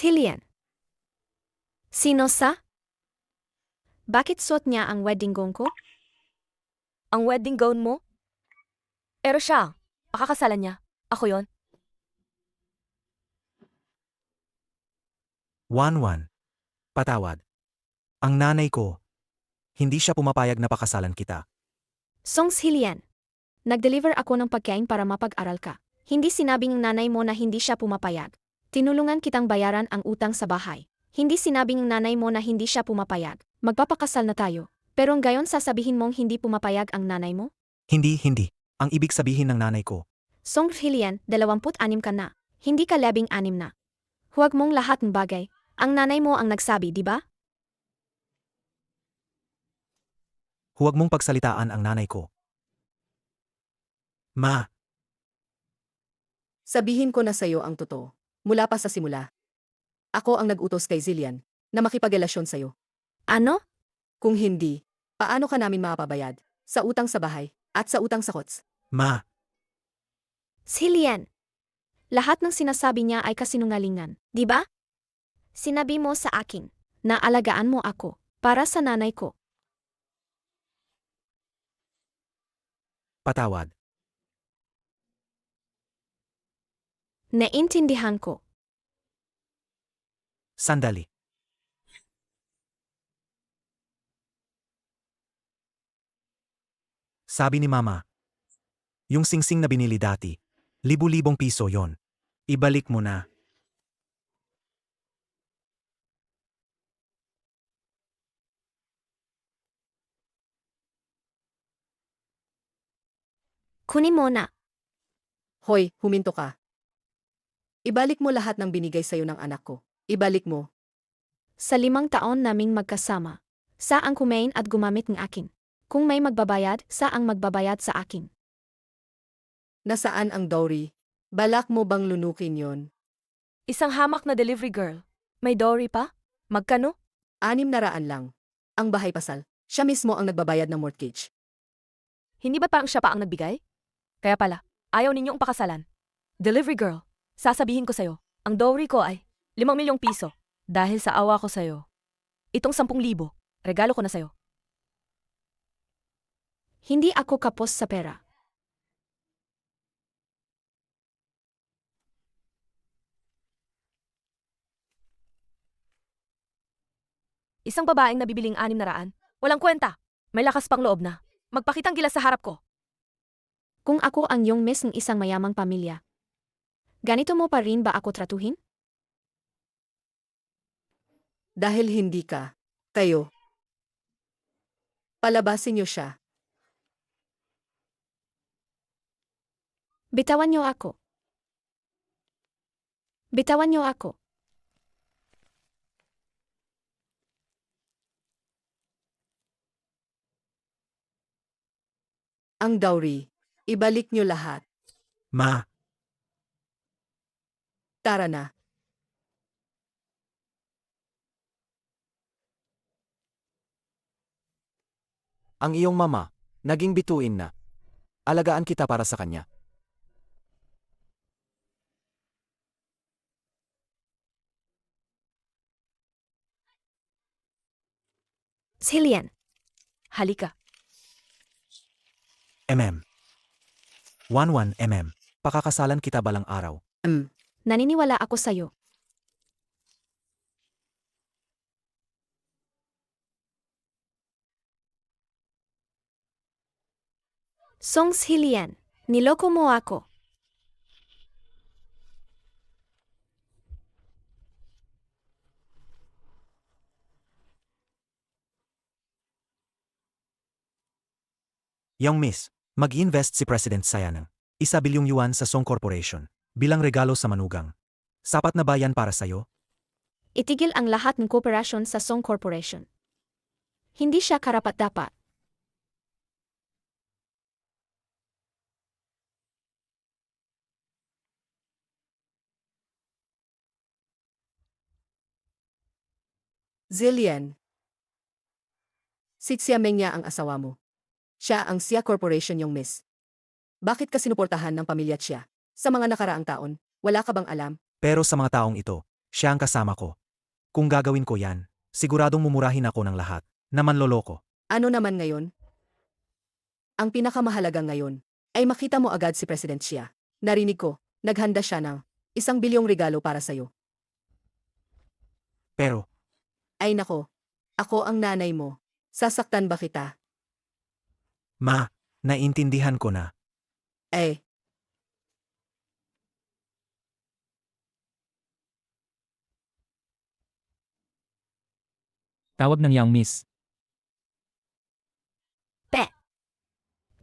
Tillian. Sino sa? Bakit suot niya ang wedding gown ko? Ang wedding gown mo? Pero siya, pakakasalan niya. Ako yon. 1-1. Patawad. Ang nanay ko. Hindi siya pumapayag na pakasalan kita. Songs Hillian. Nag-deliver ako ng pagkain para mapag-aral ka. Hindi sinabing ng nanay mo na hindi siya pumapayag. Tinulungan kitang bayaran ang utang sa bahay. Hindi sinabing ng nanay mo na hindi siya pumapayag. Magpapakasal na tayo. Pero ngayon sasabihin mong hindi pumapayag ang nanay mo? Hindi. Ang ibig sabihin ng nanay ko. Songs Hillian, 26 ka na. Hindi ka 16 na. Huwag mong lahat ng bagay. Ang nanay mo ang nagsabi, di ba? Huwag mong pagsalitaan ang nanay ko. Ma, Sabihin ko na sa'yo ang totoo. Mula pa sa simula. Ako ang nag-utos kay Zillian na makipagrelasyon sa'yo. Ano? Kung hindi, paano ka namin mapabayad? Sa utang sa bahay at sa utang sa kots. ma, Hillian. Lahat ng sinasabi niya ay kasinungalingan, di ba? Sinabi mo sa akin na alagaan mo ako para sa nanay ko. patawad. Naintindihan ko. Sandali. Sabi ni Mama, yung singsing na binili dati, libu-libong piso yon. Ibalik mo na. Kunin mo na. Hoy, huminto ka. Ibalik mo lahat ng binigay sa'yo ng anak ko. Ibalik mo. Sa 5 taon naming magkasama, saang kumain at gumamit ng akin. Kung may magbabayad, saang magbabayad sa akin. Nasaan ang dowry? Balak mo bang lunukin yon? Isang hamak na delivery girl. May dowry pa? Magkano? 600 lang. Ang bahay pasal. Siya mismo ang nagbabayad ng mortgage. Hindi ba parang siya pa ang nagbigay? Kaya pala, ayaw ninyong pakasalan. Delivery girl, sasabihin ko sa'yo, ang dowry ko ay 5 milyong piso. Dahil sa awa ko sa'yo. Itong 10,000, regalo ko na sa'yo. Hindi ako kapos sa pera. Isang babaeng nabibiling 600, walang kwenta. May lakas pang loob na. Magpakitang gilas sa harap ko. Kung ako ang iyong miss ng isang mayamang pamilya, ganito mo pa rin ba ako tratuhin? Dahil hindi ka. Kayo. Palabasin niyo siya. Bitawan niyo ako. Bitawan niyo ako. Ang dowry. Ibalik niyo lahat. Ma, Tara na. Ang iyong mama, naging bituin na. Alagaan kita para sa kanya. Hillian. Halika. MM. 11 MM. Pakakasalan kita balang araw. Naniniwala ako sa'yo. Songs Hillian, niloko mo ako. Young Miss, mag-invest si President Sayanang. 1 bilyong yuan sa Song Corporation. Bilang regalo sa manugang. Sapat na ba yan para sa'yo? Itigil ang lahat ng kooperasyon sa Song Corporation. Hindi siya karapat-dapat. Zillian. Si Xiameng niya ang asawa mo. Siya ang Xia Corporation yung miss. Bakit ka sinuportahan ng pamilya siya? Sa mga nakaraang taon, wala ka bang alam? Pero sa mga taong ito, Siya ang kasama ko. Kung gagawin ko yan, siguradong mumurahin ako ng lahat, na manloloko. Ano naman ngayon? Ang pinakamahalaga ngayon ay makita mo agad si President Xia. Narinig ko, naghanda siya ng 1 bilyong regalo para sa'yo. Pero, Ay nako, ako ang nanay mo. Sasaktan ba kita? ma, naintindihan ko na. Eh, Tawag ng young miss.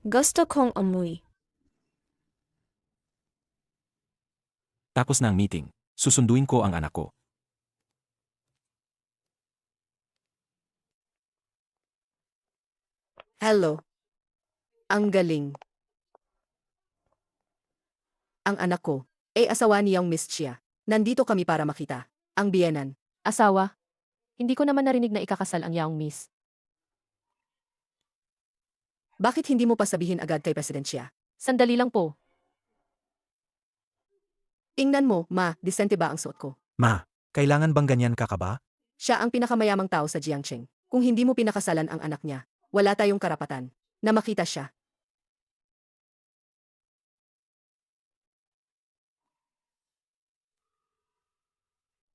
Gusto kong umuwi. Tapos na ang meeting. Susunduin ko ang anak ko. hello. Ang galing. Ang anak ko, asawa niyang Miss Chia. Nandito kami para makita. Ang biyenan. Asawa? Hindi ko naman narinig na ikakasal ang young miss. Bakit hindi mo pa sabihin agad kay President Xia? Sandali lang po. Tingnan mo, ma, disente ba ang suot ko? Ma, kailangan bang ganyan ka ba? Siya ang pinakamayamang tao sa Jiangcheng. Kung hindi mo pinakasalan ang anak niya, wala tayong karapatan na makita siya.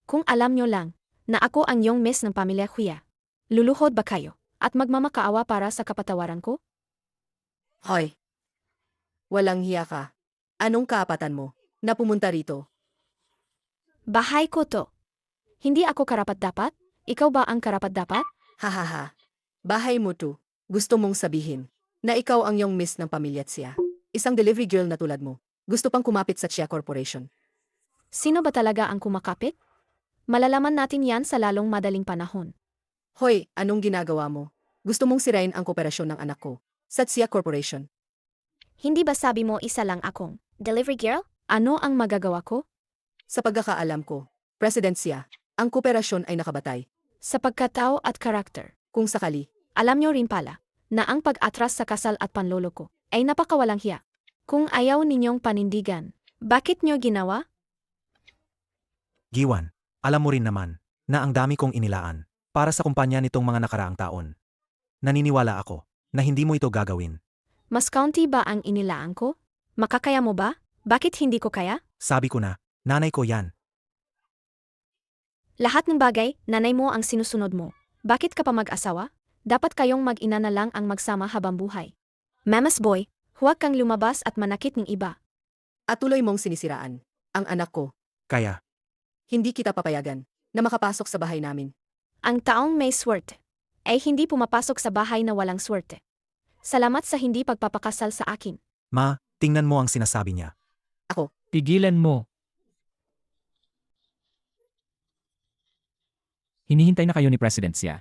Kung alam nyo lang na ako ang young miss ng pamilya Huya, luluhod ba kayo at magmamakaawa para sa kapatawaran ko? Hoy! Walang hiya ka. Anong kaapatan mo na pumunta rito? Bahay ko to. Hindi ako karapat-dapat? Ikaw ba ang karapat-dapat? Hahaha. Bahay mo to. Gusto mong sabihin na ikaw ang young miss ng pamilya Xia. Isang delivery girl na tulad mo. Gusto pang kumapit sa Xia Corporation. Sino ba talaga ang kumakapit? Malalaman natin yan sa lalong madaling panahon. Hoy, anong ginagawa mo? Gusto mong sirain ang kooperasyon ng anak ko sa Xia Corporation. Hindi ba sabi mo isa lang akong delivery girl? Ano ang magagawa ko? Sa pagkakaalam ko, President Xia, ang kooperasyon ay nakabatay. Sa pagkatao at karakter. Kung sakali, Alam nyo rin pala na ang pag-atras sa kasal at panloloko ay napakawalang hiya. Kung ayaw ninyong panindigan, bakit nyo ginawa? Giwan, alam mo rin naman na ang dami kong inilaan para sa kumpanya nitong mga nakaraang taon. Naniniwala ako na hindi mo ito gagawin. Mas kaunti ba ang inilaan ko? Makakaya mo ba? Bakit hindi ko kaya? Sabi ko na, nanay ko yan. Lahat ng bagay, nanay mo ang sinusunod mo. Bakit ka pa mag-asawa? Dapat kayong mag-ina na lang ang magsama habang buhay. Mama's boy, huwag kang lumabas at manakit ng iba. at tuloy mong sinisiraan ang anak ko. Kaya, Hindi kita papayagan na makapasok sa bahay namin. Ang taong may swerte ay hindi pumapasok sa bahay na walang swerte. Salamat sa hindi pagpapakasal sa akin. ma, tingnan mo ang sinasabi niya. Tigilan mo. Hinihintay na kayo ni President Xia.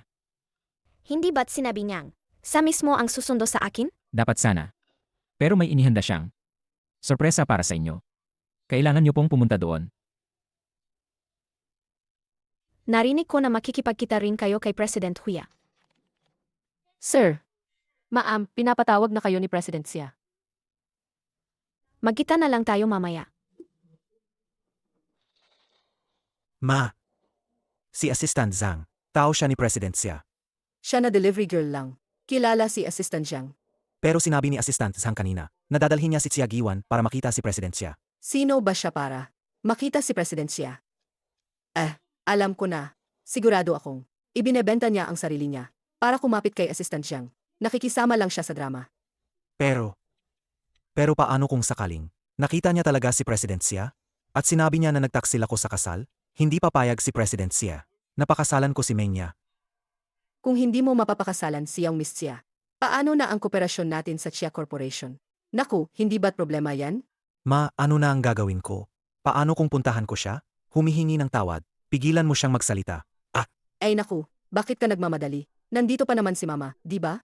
Hindi ba't sinabi niyang, sa mismo ang susundo sa akin? Dapat sana. Pero may inihanda siyang sorpresa para sa inyo. Kailangan niyo pong pumunta doon. Narinig ko na makikipagkita rin kayo kay President Huya. Sir, ma'am, pinapatawag na kayo ni President Xia. Magkita na lang tayo mamaya. Ma, si Assistant Zhang, tao siya ni President Xia. Siya na delivery girl lang. Kilala si Assistant Jiang. Pero sinabi ni Assistant Zhang kanina na dadalhin niya si Xia Giwan para makita si President Xia. Sino ba siya para makita si President Xia? Alam ko na. Sigurado akong ibinebenta niya ang sarili niya para kumapit kay Assistant Jiang. Nakikisama lang siya sa drama. Pero paano kung sakaling nakita niya talaga si President Xia? At sinabi niya na nagtaksil ako sa kasal? Hindi papayag si President Xia. Napakasalan ko si Menya. Kung hindi mo mapapakasalan si Yang Miss Xia, paano na ang kooperasyon natin sa Xia Corporation? Naku, hindi ba't problema yan? Ma, ano na ang gagawin ko? Paano kung puntahan ko siya? Humihingi ng tawad. Pigilan mo siyang magsalita. Ay naku, bakit ka nagmamadali? Nandito pa naman si Mama, di ba?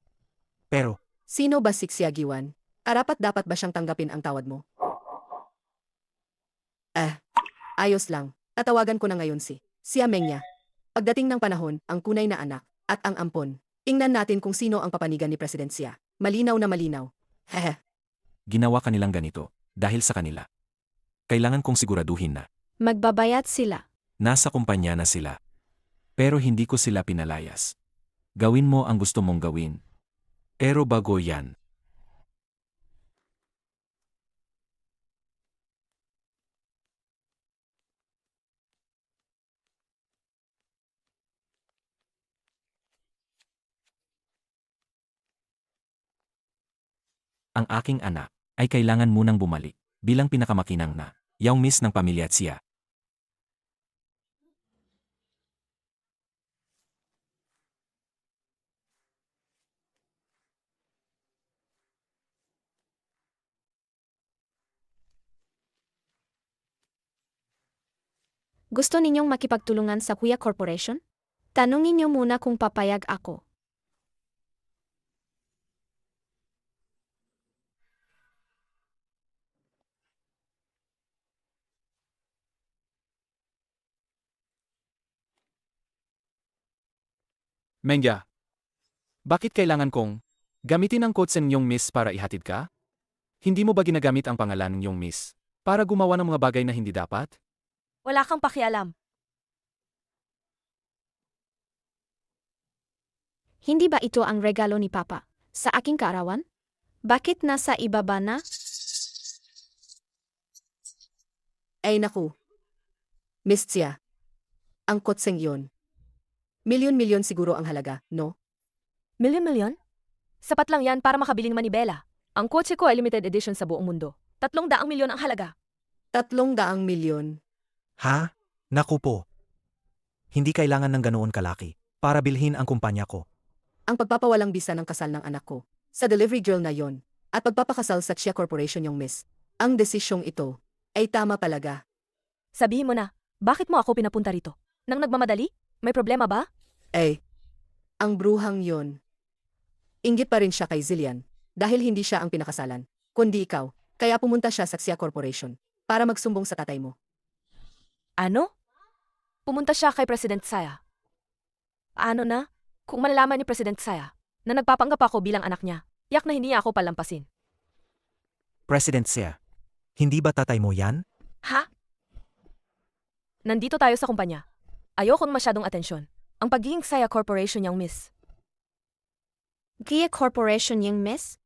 Pero, Sino ba si Xia Giwan? Dapat ba siyang tanggapin ang tawad mo? Ayos lang. Tatawagan ko na ngayon si Xia Mengya. Pagdating ng panahon, ang kunay na anak at ang ampon. Tingnan natin kung sino ang papanigan ni President Xia. Malinaw na malinaw. Hehe. Ginawa kanilang ganito dahil sa kanila. Kailangan kong siguraduhin na Magbabayat sila. Nasa kumpanya na sila. Pero hindi ko sila pinalayas. Gawin mo ang gusto mong gawin. Pero bago yan, ang aking anak ay kailangan munang bumalik bilang pinakamakinang na young miss ng pamilya at siya. Gusto ninyong makipagtulungan sa Kuya Corporation? Tanungin niyo muna kung papayag ako. Mengya, bakit kailangan kong gamitin ang quotes ng iyong miss para ihatid ka? Hindi mo ba ginagamit ang pangalan ng iyong miss para gumawa ng mga bagay na hindi dapat? Wala kang pakialam. Hindi ba ito ang regalo ni Papa sa aking kaarawan? Bakit nasa ibaba na? Ay naku. Miss siya. Ang kotseng yun. Milyon-milyon siguro ang halaga, no? Milyon-milyon? Sapat lang yan para makabili ng manibela. Ang kotse ko ay limited edition sa buong mundo. 300 milyon ang halaga. 300 milyon. Ha? Naku po. Hindi kailangan ng ganoon kalaki para bilhin ang kumpanya ko. Ang pagpapawalang bisa ng kasal ng anak ko sa delivery girl na yon at pagpapakasal sa Chia Corporation yung miss. Ang desisyong ito ay tama talaga. Sabihin mo na, bakit mo ako pinapunta rito? Nang nagmamadali? May problema ba? Ang bruhang yon. Inggit pa rin siya kay Zillian dahil hindi siya ang pinakasalan, kundi ikaw. Kaya pumunta siya sa Xia Corporation para magsumbong sa tatay mo. Ano? Pumunta siya kay President Saya. Ano na? Kung malalaman ni President Saya na nagpapanggap ako bilang anak niya, yak na hindi niya ako palampasin. President Xia, hindi ba tatay mo yan? Ha? Nandito tayo sa kumpanya. Ayokong masyadong atensyon. Ang pagiging Saya Corporation yung miss. Kia Corporation yung miss?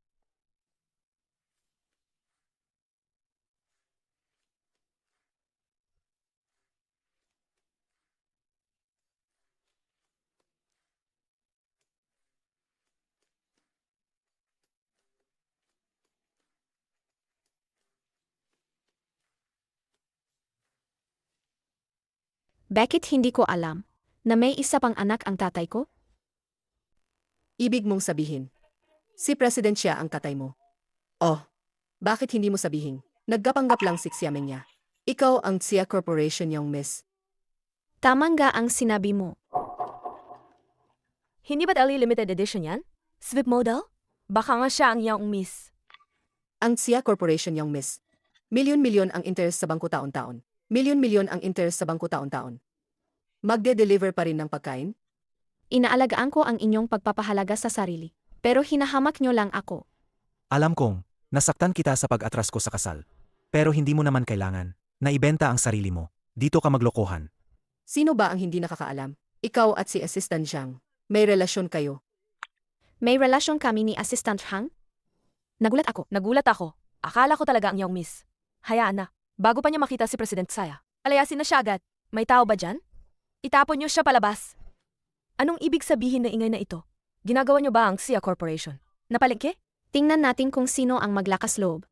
Bakit hindi ko alam na may isa pang anak ang tatay ko? Ibig mong sabihin, si President siya ang tatay mo. Oh, bakit hindi mo sabihin? Nagkapanggap lang si Xia Meng niya. Ikaw ang Xia Corporation yung miss. Tama nga ang sinabi mo. Hindi ba't LE limited edition yan? Swift model? Baka nga siya ang young miss. Ang Xia Corporation yung miss. Milyon-milyon ang interest sa bangko taon-taon. Milyon-milyon ang interest sa bangko taon-taon. Magde-deliver pa rin ng pagkain? Inaalagaan ko ang inyong pagpapahalaga sa sarili. Pero hinahamak nyo lang ako. Alam kong, nasaktan kita sa pag-atras ko sa kasal. Pero hindi mo naman kailangan na ibenta ang sarili mo. Dito ka maglokohan. Sino ba ang hindi nakakaalam? Ikaw at si Assistant Zhang. May relasyon kayo. May relasyon kami ni Assistant Hang? Nagulat ako. Nagulat ako. Akala ko talaga ang young miss. Hayaan na. Bago pa niya makita si President Saya. Palayasin na siya agad. May tao ba dyan? Itapon niyo siya palabas. Anong ibig sabihin ng ingay na ito? Ginagawa niyo ba ang Xia Corporation? Napalengke? Tingnan natin kung sino ang maglakas loob.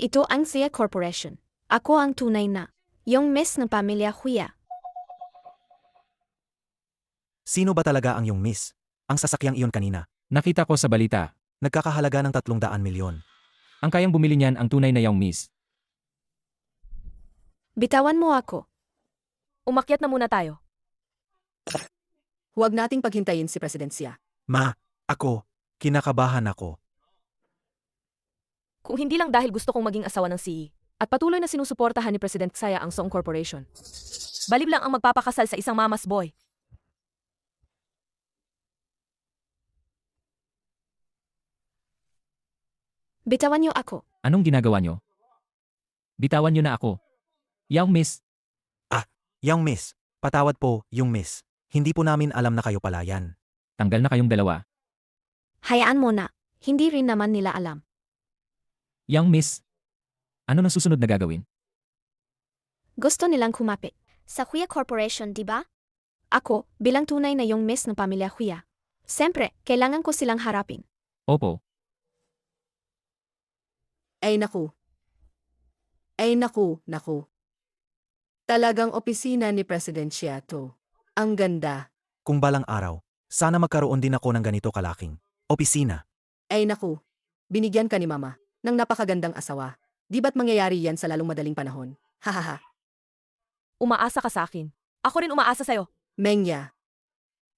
Ito ang Xia Corporation. Ako ang tunay na yung miss ng pamilya Huya. Sino ba talaga ang iyong miss? Ang sasakyang iyon kanina. Nakita ko sa balita, Nagkakahalaga ng 300 milyon. ang kayang bumili niyan ang tunay na young miss. Bitawan mo ako. Umakyat na muna tayo. Huwag nating paghintayin si President Xia. Ma, ako, kinakabahan ako. Kung hindi lang dahil gusto kong maging asawa ng CE at patuloy na sinusuportahan ni President Saya ang Song Corporation. Balib lang ang magpapakasal sa isang mama's boy. Bitawan niyo ako. Anong ginagawa niyo? Bitawan niyo na ako. Young miss, Young miss, Patawad po, yung miss. Hindi po namin alam na kayo pala yan. Tanggal na kayong dalawa. Hayaan mo na. Hindi rin naman nila alam. Young miss, ano na susunod na gagawin? Gusto nilang kumapit. Sa Huya Corporation, di ba? Ako, bilang tunay na yung miss ng pamilya Huya. Siyempre, kailangan ko silang harapin. Opo, Ay naku. Ay naku. Talagang opisina ni Presidensya to. Ang ganda. Kung balang araw, sana magkaroon din ako ng ganito kalaking opisina. Ay naku. Binigyan ka ni Mama ng napakagandang asawa. Di ba't mangyayari yan sa lalong madaling panahon? Hahaha. Umaasa ka sa akin. Ako rin umaasa sa'yo. Mengya.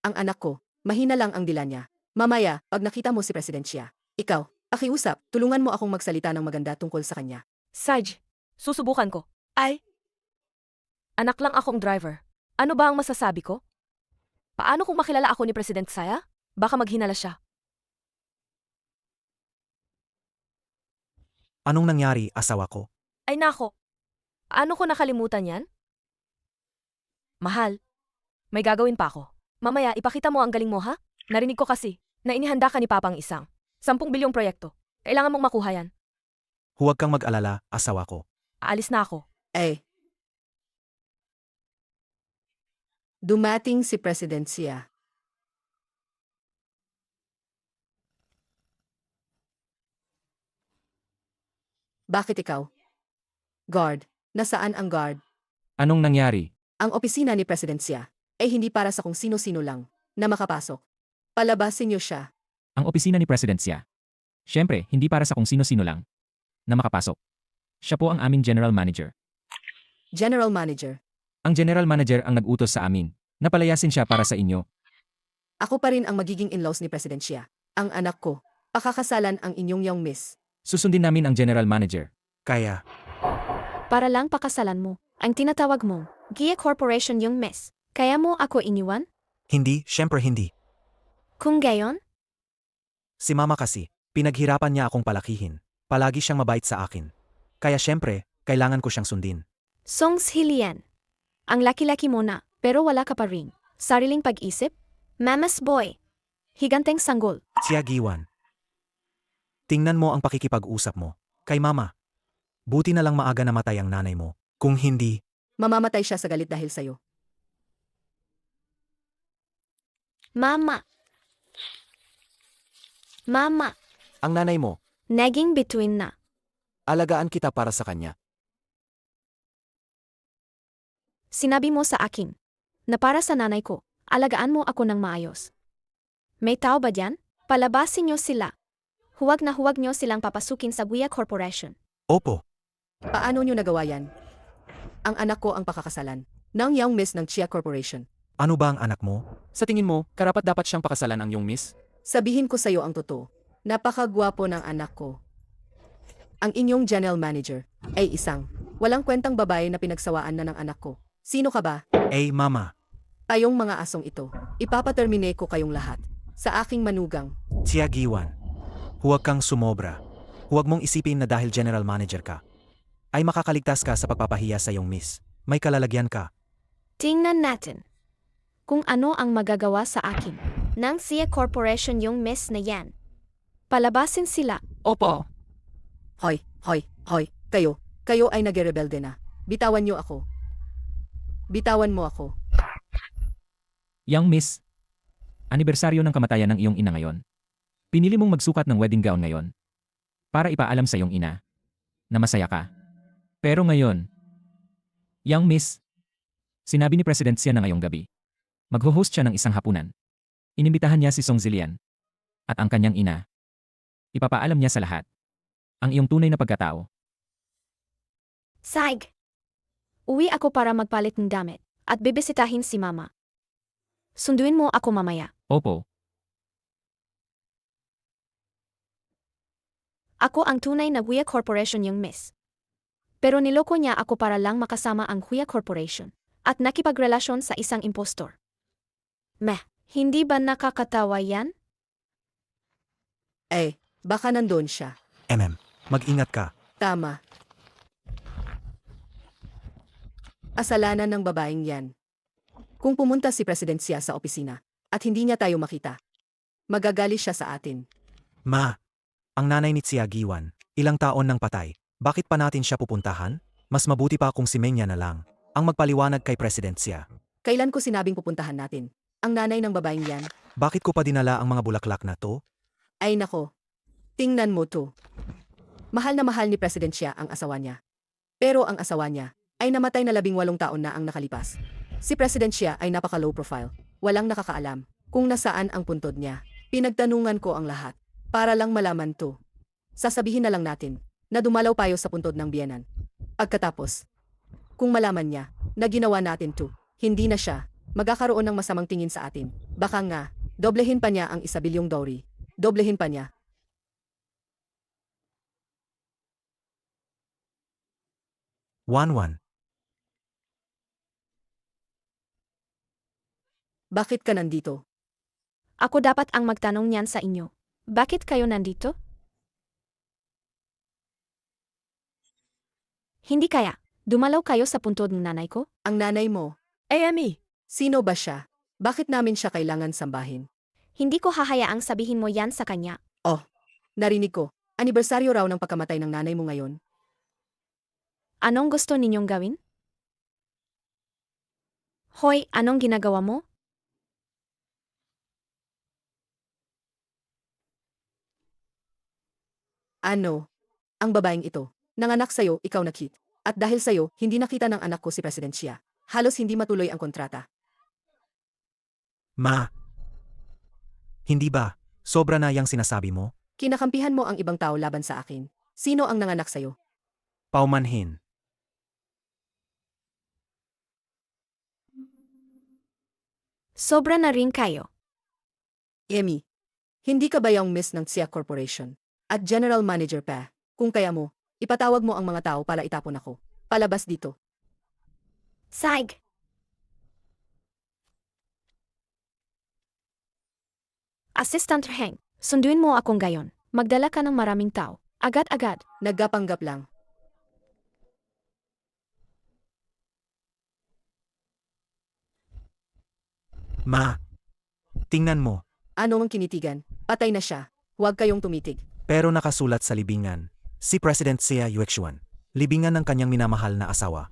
Ang anak ko, mahina lang ang dila niya. Mamaya, pag nakita mo si Presidensya, ikaw, pakiusap, tulungan mo akong magsalita ng maganda tungkol sa kanya. Sarge, susubukan ko. Ay! Anak lang akong driver. Ano ba ang masasabi ko? Paano kung makilala ako ni President Saya? Baka maghinala siya. Anong nangyari, asawa ko? Ay nako. Ano ko nakalimutan yan? Mahal, may gagawin pa ako. Mamaya, ipakita mo ang galing mo ha? Narinig ko kasi na inihanda ka ni Papang isang 10 bilyong proyekto. Kailangan mong makuha yan. Huwag kang mag-alala, asawa ko. Aalis na ako. Eh. Dumating si Presidensya. Bakit ikaw? Guard, nasaan ang guard? anong nangyari? Ang opisina ni Presidensya ay hindi para sa kung sino-sino lang na makapasok. Palabasin niyo siya. Ang opisina ni Presidensya. Siyempre, hindi para sa kung sino-sino lang na makapasok. Siya po ang aming general manager. General Manager. Ang general manager ang nag-utos sa amin na palayasin siya para sa inyo. Ako pa rin ang magiging in-laws ni Presidensya. Ang anak ko, pakakasalan ang inyong young miss. Susundin namin ang general manager. Kaya, Para lang pakasalan mo. Ang tinatawag mo, Gia Corporation yung miss. Kaya mo ako iniwan? hindi, syempre hindi. Kung gayon, Si mama kasi, pinaghirapan niya akong palakihin. Palagi siyang mabait sa akin. Kaya syempre, kailangan ko siyang sundin. Songs Hilian. Ang laki-laki mo na, pero wala ka pa rin. Sariling pag-isip? Mama's boy. Higanteng sanggol. Siya Giwan. Tingnan mo ang pakikipag-usap mo. Kay mama. Buti na lang maaga namatay ang nanay mo. Kung hindi, Mamamatay siya sa galit dahil sa'yo. Mama. Mama. Ang nanay mo, Naging between na. alagaan kita para sa kanya. Sinabi mo sa akin na para sa nanay ko, alagaan mo ako ng maayos. May tao ba dyan? Palabasin niyo sila. Huwag na huwag niyo silang papasukin sa Guia Corporation. opo, Paano niyo nagawa yan? Ang anak ko ang pakakasalan ng young miss ng Chia Corporation. ano ba ang anak mo? Sa tingin mo, karapat dapat siyang pakasalan ang iyong miss? Sabihin ko sa'yo ang totoo. Napakagwapo ng anak ko. Ang inyong general manager ay isang walang kwentang babae na pinagsawaan na ng anak ko. Sino ka ba? Mama, Kayong mga asong ito. Ipapaterminate ko kayong lahat. Sa aking manugang. Siya Giwan. Huwag kang sumobra. Huwag mong isipin na dahil general manager ka, ay makakaligtas ka sa pagpapahiya sa iyong miss. May kalalagyan ka. Tingnan natin kung ano ang magagawa sa akin ng Sia Corporation yung miss na yan. Palabasin sila. Opo. Hoy. Kayo ay nagrebelde na. Bitawan niyo ako. Bitawan mo ako. Young miss, anibersaryo ng kamatayan ng iyong ina ngayon. Pinili mong magsukat ng wedding gown ngayon para ipaalam sa iyong ina na masaya ka. Pero ngayon, young miss, sinabi ni President siya na ngayong gabi. Magho-host siya ng isang hapunan. Inimbitahan niya si Song Zilian at ang kanyang ina. Ipapaalam niya sa lahat ang iyong tunay na pagkatao. Saig. Uwi ako para magpalit ng damit at bibisitahin si mama. Sunduin mo ako mamaya. Opo, Ako ang tunay na Huya Corporation yung miss. Pero niloko niya ako para lang makasama ang Huya Corporation at nakipagrelasyon sa isang impostor. Meh, hindi ba nakakatawa yan? Baka nandun siya. Mag-ingat ka. Tama. Kasalanan ng babaeng yan. Kung pumunta si Presidensya sa opisina at hindi niya tayo makita, magagalit siya sa atin. Ma, ang nanay ni Tia Giwan, ilang taon nang patay. Bakit pa natin siya pupuntahan? Mas mabuti pa kung si Menya na lang ang magpaliwanag kay Presidensya. Kailan ko sinabing pupuntahan natin? Ang nanay ng babaeng yan? Bakit ko pa dinala ang mga bulaklak na to? Ay nako. Tingnan mo to. Mahal na mahal ni Presidensya ang asawa niya. Pero ang asawa niya ay namatay na 18 taon na ang nakalipas. Si Presidensya ay napaka-low profile. Walang nakakaalam kung nasaan ang puntod niya. Pinagtanungan ko ang lahat para lang malaman to. Sasabihin na lang natin na dumalaw tayo sa puntod ng biyenan. Pagkatapos, kung malaman niya na ginawa natin to, hindi na siya magkakaroon ng masamang tingin sa atin. Baka nga, doblehin pa niya ang 1 bilyong dowry. Doblehin pa niya. Wanwan, Bakit ka nandito? Ako dapat ang magtanong niyan sa inyo. Bakit kayo nandito? Hindi kaya, dumalaw kayo sa puntod ng nanay ko? Ang nanay mo, Amy, sino ba siya? Bakit namin siya kailangan sambahin? Hindi ko hahayaang sabihin mo yan sa kanya. Narinig ko, anibersaryo raw ng pagkamatay ng nanay mo ngayon. Anong gusto ninyong gawin? Hoy, anong ginagawa mo? Ano? Ang babaeng ito, nanganak sa'yo, ikaw nakit. At dahil sa'yo, hindi nakita ng anak ko si Presidensya. Halos hindi matuloy ang kontrata. Ma. Hindi ba? Sobra na yang sinasabi mo? Kinakampihan mo ang ibang tao laban sa akin. Sino ang nanganak sa'yo? Paumanhin. Sobra na rin kayo. Amy, hindi ka ba yung miss ng Tia Corporation? At general manager pa. Kung kaya mo, ipatawag mo ang mga tao para itapon ako. Palabas dito. Saig! Assistant Heng, sunduin mo akong gayon. Magdala ka ng maraming tao. Agad-agad. Naggapanggap lang. Ma. Tingnan mo. Ano ang kinitigan? Patay na siya. Huwag kayong tumitig. Pero nakasulat sa libingan, si President Sia Yuexuan, libingan ng kanyang minamahal na asawa.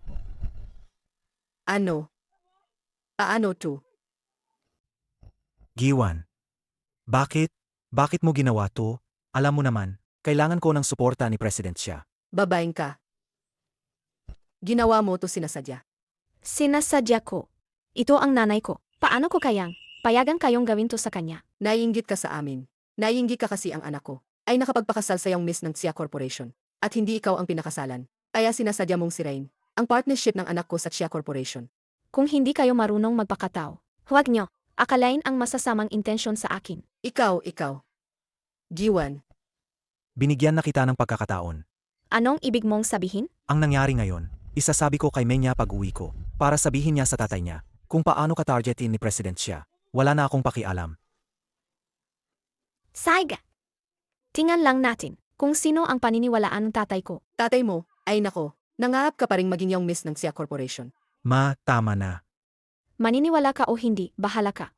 Ano? Paano to? Giwan. Bakit? Bakit mo ginawa to? Alam mo naman, kailangan ko ng suporta ni President Sia. Babaeng ka. Ginawa mo to sinasadya. Sinasadya ko. Ito ang nanay ko. Paano ko kayang payagan kayong gawin to sa kanya? Naiinggit ka sa amin. Naiinggit ka kasi ang anak ko ay nakapagpakasal sa iyong miss ng Tia Corporation. At hindi ikaw ang pinakasalan. Kaya sinasadya mong sirain ang partnership ng anak ko sa Tia Corporation. Kung hindi kayo marunong magpakatao, huwag nyo. Akalain ang masasamang intensyon sa akin. Ikaw. Giwan, Binigyan na kita ng pagkakataon. Anong ibig mong sabihin? Ang nangyari ngayon, isasabi ko kay Menya pag-uwi ko, para sabihin niya sa tatay niya, kung paano ka targetin ni President Sia. Wala na akong pakialam. Saiga! Tingnan lang natin kung sino ang paniniwalaan ng tatay ko. tatay mo, ay nako, nangarap ka pa ring maging yung miss ng Tia Corporation. Ma, tama na. Maniniwala ka o hindi, bahala ka.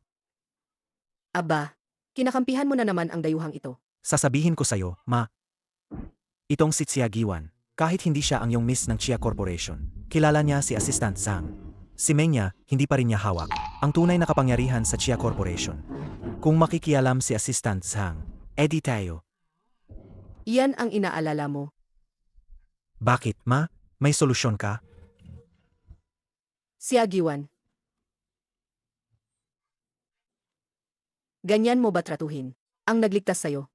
Aba, kinakampihan mo na naman ang dayuhang ito. Sasabihin ko sa'yo, Ma. Itong si Tia Giwan, kahit hindi siya ang yung miss ng Chia Corporation, kilala niya si Assistant Sang. Si Menya, hindi pa rin niya hawak ang tunay na kapangyarihan sa Chia Corporation. Kung makikialam si Assistant Sang, edi tayo. Iyan ang inaalala mo. Bakit, Ma? May solusyon ka? Si Agiwan. Ganyan mo ba tratuhin ang nagligtas sa'yo?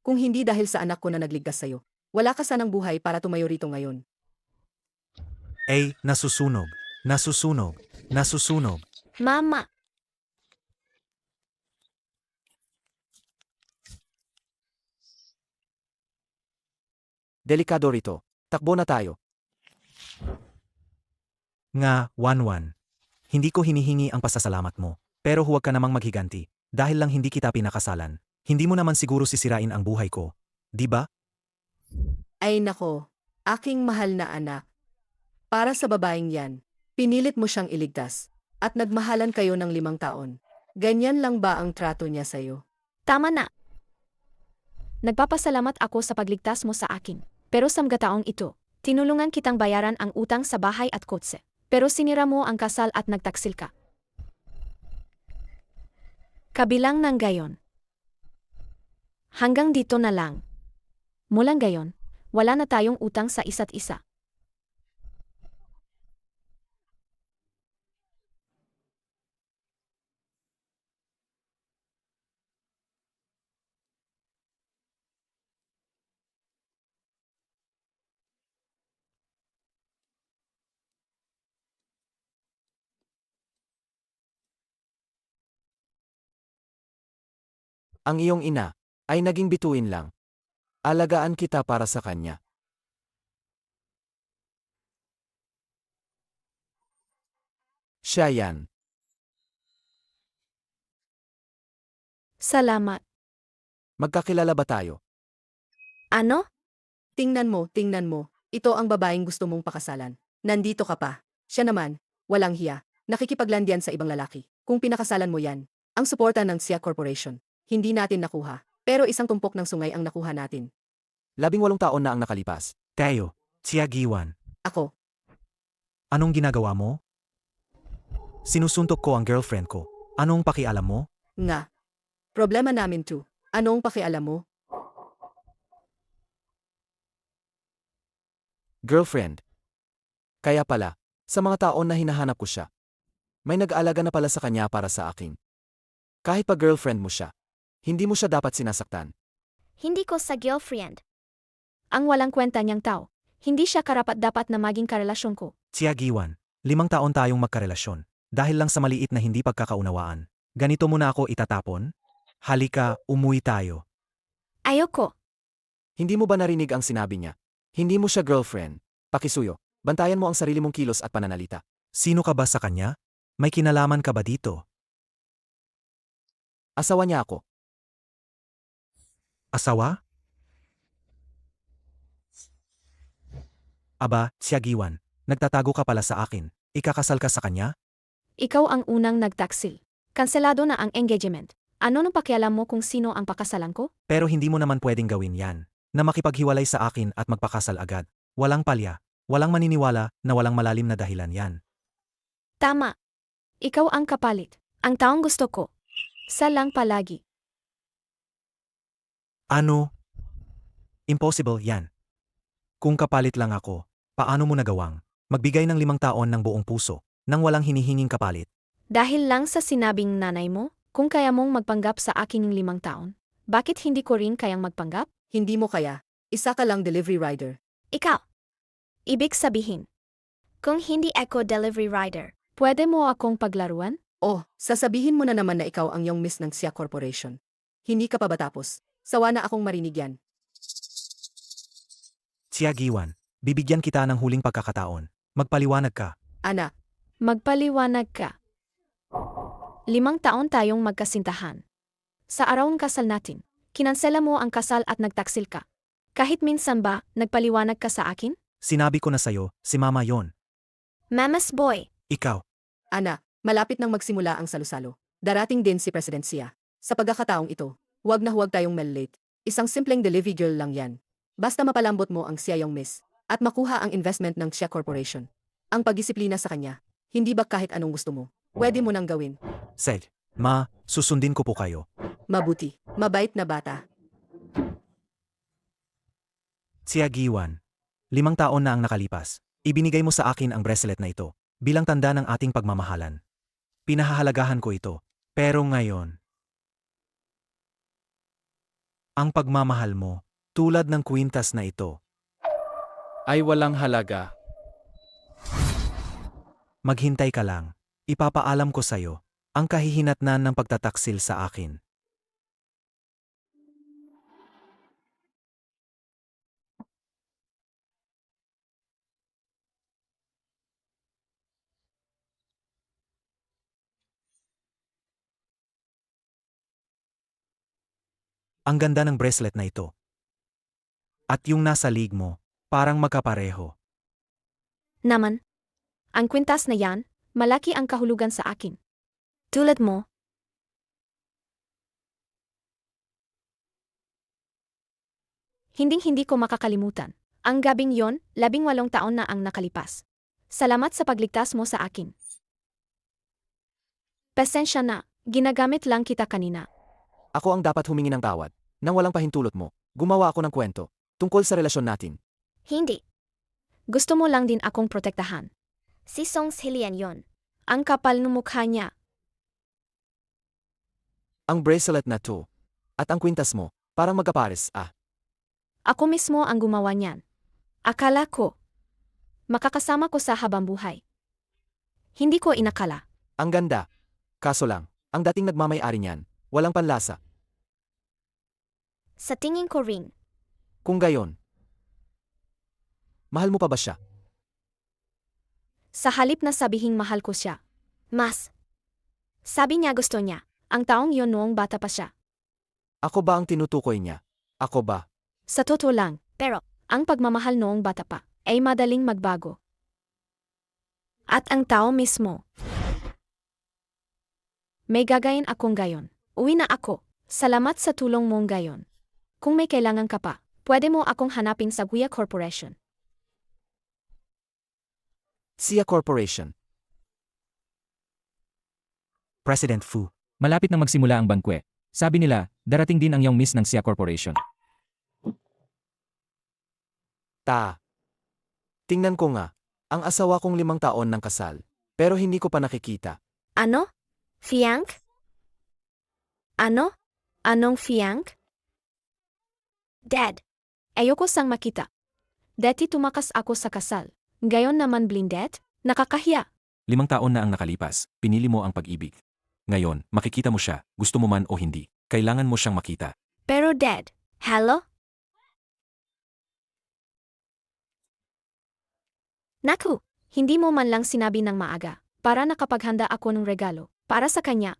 Kung hindi dahil sa anak ko na nagligtas sa'yo, wala ka sanang buhay para tumayo rito ngayon. Nasusunog. Nasusunog. Nasusunog. Mama! Delikado rito. Takbo na tayo. Nga, Wanwan. Hindi ko hinihingi ang pasasalamat mo, pero huwag ka namang maghiganti, dahil lang hindi kita pinakasalan. Hindi mo naman siguro sisirain ang buhay ko. Di ba? Ay nako, aking mahal na anak. Para sa babaeng yan, Pinilit mo siyang iligtas. At nagmahalan kayo ng 5 taon. Ganyan lang ba ang trato niya sa'yo? Tama na. Nagpapasalamat ako sa pagligtas mo sa akin. Pero sa mga taong ito, tinulungan kitang bayaran ang utang sa bahay at kotse. Pero sinira mo ang kasal at nagtaksil ka. Kabilang ng gayon. Hanggang dito na lang. Mulang gayon, wala na tayong utang sa isa't isa. Ang iyong ina ay naging bituin lang. Alagaan kita para sa kanya. Siya yan. Salamat. Magkakilala ba tayo? Ano? Tingnan mo. Ito ang babaeng gusto mong pakasalan. Nandito ka pa. Siya naman, walang hiya. Nakikipaglandian sa ibang lalaki. Kung pinakasalan mo yan, ang suporta ng Sia Corporation, hindi natin nakuha. Pero isang tumpok ng sungay ang nakuha natin. 18 taon na ang nakalipas. Teo, Siagiwan, Ako, anong ginagawa mo? Sinusuntok ko ang girlfriend ko. Anong pakialam mo? nga. Problema namin too. Anong pakialam mo? Girlfriend. Kaya pala, sa mga taon na hinahanap ko siya, may nag-aalaga na pala sa kanya para sa akin. Kahit pa girlfriend mo siya, hindi mo siya dapat sinasaktan. Hindi ko sa girlfriend. Ang walang kwenta niyang tao. Hindi siya karapat-dapat na maging karelasyon ko. Siagiwan, 5 taon tayong magkarelasyon. Dahil lang sa maliit na hindi pagkakaunawaan. Ganito mo na ako itatapon? Halika, umuwi tayo. Ayoko. Hindi mo ba narinig ang sinabi niya? Hindi mo siya girlfriend. Pakisuyo, bantayan mo ang sarili mong kilos at pananalita. Sino ka ba sa kanya? May kinalaman ka ba dito? Asawa niya ako. Asawa? Aba, Siagiwan, nagtatago ka pala sa akin. Ikakasal ka sa kanya? Ikaw ang unang nagtaksil. Kanselado na ang engagement. Ano nang pakialam mo kung sino ang pakasalan ko? Pero hindi mo naman pwedeng gawin yan. Na makipaghiwalay sa akin at magpakasal agad. Walang palya. Walang maniniwala na walang malalim na dahilan yan. Tama. Ikaw ang kapalit. Ang taong gusto ko. Sa lang palagi. Ano? Impossible yan. Kung kapalit lang ako, paano mo nagawang magbigay ng 5 taon ng buong puso nang walang hinihinging kapalit? Dahil lang sa sinabing nanay mo, kung kaya mong magpanggap sa akin ng 5 taon, bakit hindi ko rin kayang magpanggap? Hindi mo kaya. Isa ka lang delivery rider. Ikaw. Ibig sabihin, kung hindi ako delivery rider, pwede mo akong paglaruan? Oh, sasabihin mo na naman na ikaw ang young miss ng Sia Corporation. Hindi ka pa ba tapos? Sawa na akong marinig yan. Siagiwan, bibigyan kita ng huling pagkakataon. Magpaliwanag ka. Anak, Magpaliwanag ka. 5 taon tayong magkasintahan. Sa araw ng kasal natin, kinansela mo ang kasal at nagtaksil ka. Kahit minsan ba, nagpaliwanag ka sa akin? Sinabi ko na sa'yo, si Mama yon. Mama's boy. Ikaw, anak, malapit nang magsimula ang salusalo. Darating din si President Sia. Sa pagkakataong ito, huwag na huwag tayong malate. Isang simpleng delivery girl lang yan. Basta mapalambot mo ang Sia yung miss at makuha ang investment ng Sia Corporation. Ang pagdisiplina sa kanya, hindi ba kahit anong gusto mo, pwede mo nang gawin. said, Ma, susundin ko po kayo. Mabuti, mabait na bata. Siagiwan, 5 taon na ang nakalipas. Ibinigay mo sa akin ang bracelet na ito bilang tanda ng ating pagmamahalan. Pinahahalagahan ko ito. Pero ngayon, ang pagmamahal mo, tulad ng kwintas na ito, Ay walang halaga. maghintay ka lang. Ipapaalam ko sa'yo ang kahihinatnan ng pagtataksil sa akin. Ang ganda ng bracelet na ito. At yung nasa lig mo, parang magkapareho. Naman. Ang kwintas na yan, malaki ang kahulugan sa akin. Tulad mo, hinding-hindi ko makakalimutan. Ang gabing yon, 18 taon na ang nakalipas. Salamat sa pagligtas mo sa akin. Pasensya na, ginagamit lang kita kanina. Ako ang dapat humingi ng tawad. Nang walang pahintulot mo, gumawa ako ng kwento tungkol sa relasyon natin. Hindi. Gusto mo lang din akong protektahan. Si Song Hilian yon. Ang kapal ng mukha niya. Ang bracelet na to, at ang kwintas mo, parang magkapares, Ako mismo ang gumawa niyan. Akala ko, makakasama ko sa habang buhay. Hindi ko inakala. Ang ganda. Kaso lang, ang dating nagmamay-ari niyan, walang panlasa. Sa tingin ko rin. Kung gayon, mahal mo pa ba siya? Sa halip na sabihing mahal ko siya. Mas. Sabi niya gusto niya, ang taong yon noong bata pa siya. Ako ba ang tinutukoy niya? Ako ba? Sa totoo lang, pero, ang pagmamahal noong bata pa, ay madaling magbago. At ang tao mismo. May gagayin akong gayon. Uwi na ako. Salamat sa tulong mong gayon. Kung may kailangan ka pa, pwede mo akong hanapin sa Guia Corporation. Sia Corporation. President Fu. Malapit na magsimula ang bangkwe. Sabi nila, darating din ang young miss ng Sia Corporation. Tingnan ko nga, ang asawa kong 5 taon ng kasal, pero hindi ko pa nakikita. Ano? Fiank? Ano? Anong fiank? Dad. Ayoko sang makita. Dati tumakas ako sa kasal. Gayon naman blindet? Nakakahiya. 5 taon na ang nakalipas, pinili mo ang pag-ibig. Ngayon, makikita mo siya, gusto mo man o hindi, kailangan mo siyang makita. Pero Dad, hello? Naku, hindi mo man lang sinabi ng maaga, para nakapaghanda ako ng regalo, para sa kanya.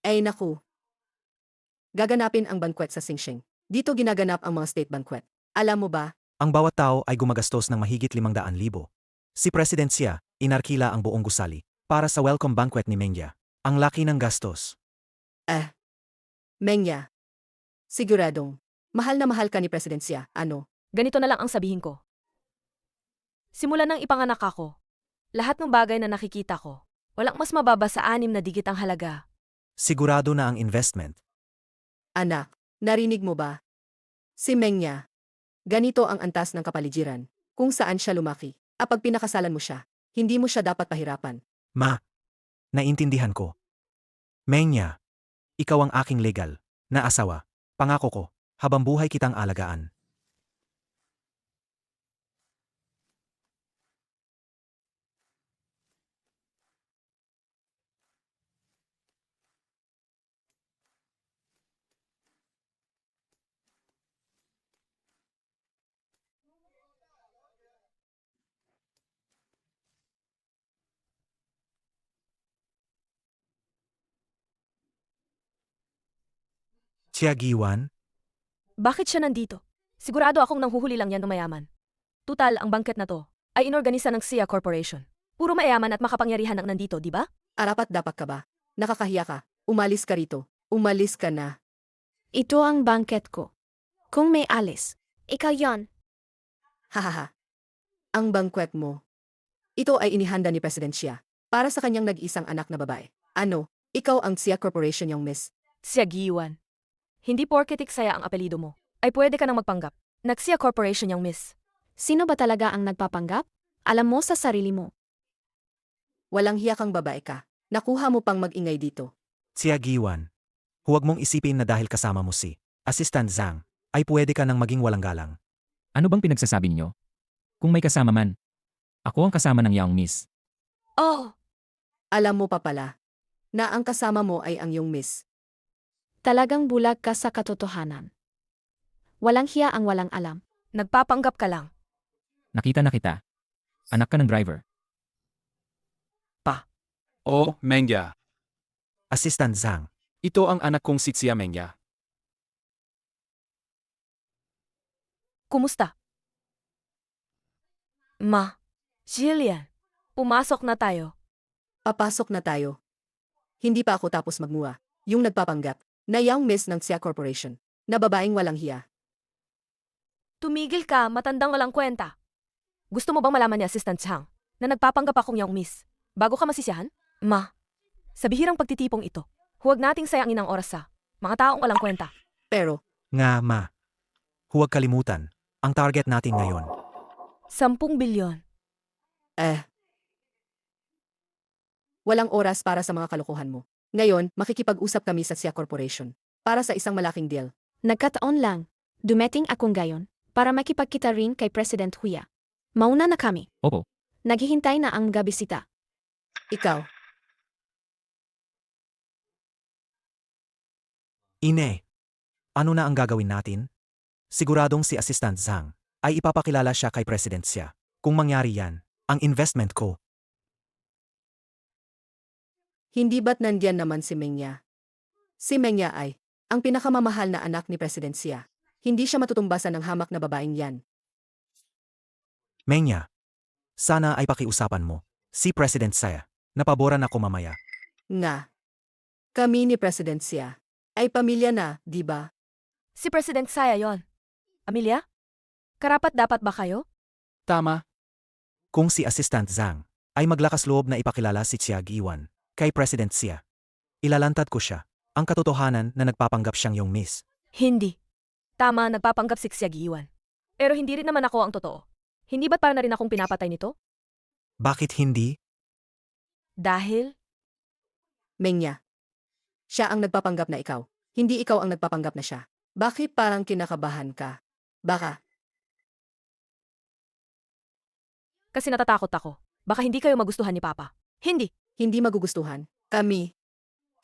Ay naku. Gaganapin ang banquet sa Singsheng. Dito ginaganap ang mga state banquet. Alam mo ba, Ang bawat tao ay gumagastos ng mahigit 500,000. Si President Sia, inarkila ang buong gusali para sa welcome banquet ni Mengya. Ang laki ng gastos. Mengya. Siguradong, mahal na mahal ka ni President Sia, ano? Ganito na lang ang sabihin ko. Simula nang ipanganak ako, lahat ng bagay na nakikita ko, walang mas mababa sa 6 na digit ang halaga. Sigurado na ang investment. Anak, narinig mo ba? Si Mengya. Ganito ang antas ng kapaligiran, kung saan siya lumaki. Kapag pinakasalan mo siya, hindi mo siya dapat pahirapan. Ma, naintindihan ko. Mengya, ikaw ang aking legal na asawa. Pangako ko, habang buhay kitang alagaan. Tiagiwan, Bakit siya nandito? Sigurado akong nanghuhuli lang yan ng mayaman. Tutal, ang bangket na to ay inorganisa ng Sia Corporation. Puro mayaman at makapangyarihan ang nandito, di ba? Arapat-dapat ka ba? Nakakahiya ka. Umalis ka rito. Umalis ka na. Ito ang bangket ko. Kung may alis, ikaw yon. Hahaha. Ang banquet mo. Ito ay inihanda ni President Xia para sa kanyang nag-isang anak na babae. Ano, ikaw ang Xia Corporation yung miss. Sia Giwan. Hindi porke tiksaya ang apelido mo, ay pwede ka nang magpanggap. Nag-Sia Corporation yung miss. Sino ba talaga ang nagpapanggap? Alam mo sa sarili mo. Walang hiya kang babae ka. Nakuha mo pang mag-ingay dito. Tiagiwan. Huwag mong isipin na dahil kasama mo si Assistant Zhang, ay pwede ka nang maging walang galang. Ano bang pinagsasabi ninyo? Kung may kasama man, ako ang kasama ng young miss. Oh! Alam mo pa pala na ang kasama mo ay ang iyong miss. Talagang bulag ka sa katotohanan. Walang hiya ang walang alam. Nagpapanggap ka lang. Nakita na kita. Anak ka ng driver. Oh, Mengya. Assistant Zhang. Ito ang anak kong si Sia Mengya. Kumusta? Ma, Jillian, pumasok na tayo. Papasok na tayo. Hindi pa ako tapos magmuha. Yung nagpapanggap na young miss ng Xia Corporation na babaeng walang hiya. Tumigil ka, matandang walang kwenta. Gusto mo bang malaman ni Assistant Chang na nagpapanggap akong young miss bago ka masisiyahan? Ma, sa bihirang pagtitipong ito, huwag nating sayangin ang oras sa mga taong walang kwenta. Pero, Nga ma. Huwag kalimutan, ang target natin ngayon. 10 bilyon. walang oras para sa mga kalokohan mo. Ngayon, makikipag-usap kami sa Xia Corporation para sa isang malaking deal. Nagkataon lang, dumating akong gayon para makipagkita rin kay President Huya. Mauna na kami. Opo. Naghihintay na ang gabisita. Ikaw, Ine, ano na ang gagawin natin? Siguradong si Assistant Zhang ay ipapakilala siya kay President Xia. Kung mangyari yan, ang investment ko. hindi ba't nandyan naman si Mengya? Si Mengya ay ang pinakamamahal na anak ni President Xia. Hindi siya matutumbasan ng hamak na babaeng yan. Menya, sana ay pakiusapan mo. Si President Xia, napaboran ako mamaya. Nga, kami ni President Xia ay pamilya na, di ba? Si President Saya yon. Amelia? Karapat dapat ba kayo? Tama. Kung si Assistant Zhang ay maglakas loob na ipakilala si Xia Giwan kay President Xia, ilalantad ko siya ang katotohanan na nagpapanggap siyang yung miss. Hindi. Tama, nagpapanggap si Xia Giwan. Pero hindi rin naman ako ang totoo. Hindi ba't para na rin akong pinapatay nito? Bakit hindi? Dahil? Mengya, siya ang nagpapanggap na ikaw. Hindi ikaw ang nagpapanggap na siya. Bakit parang kinakabahan ka? Baka, Kasi natatakot ako. Baka hindi kayo magustuhan ni Papa. Hindi. hindi magugustuhan. Kami.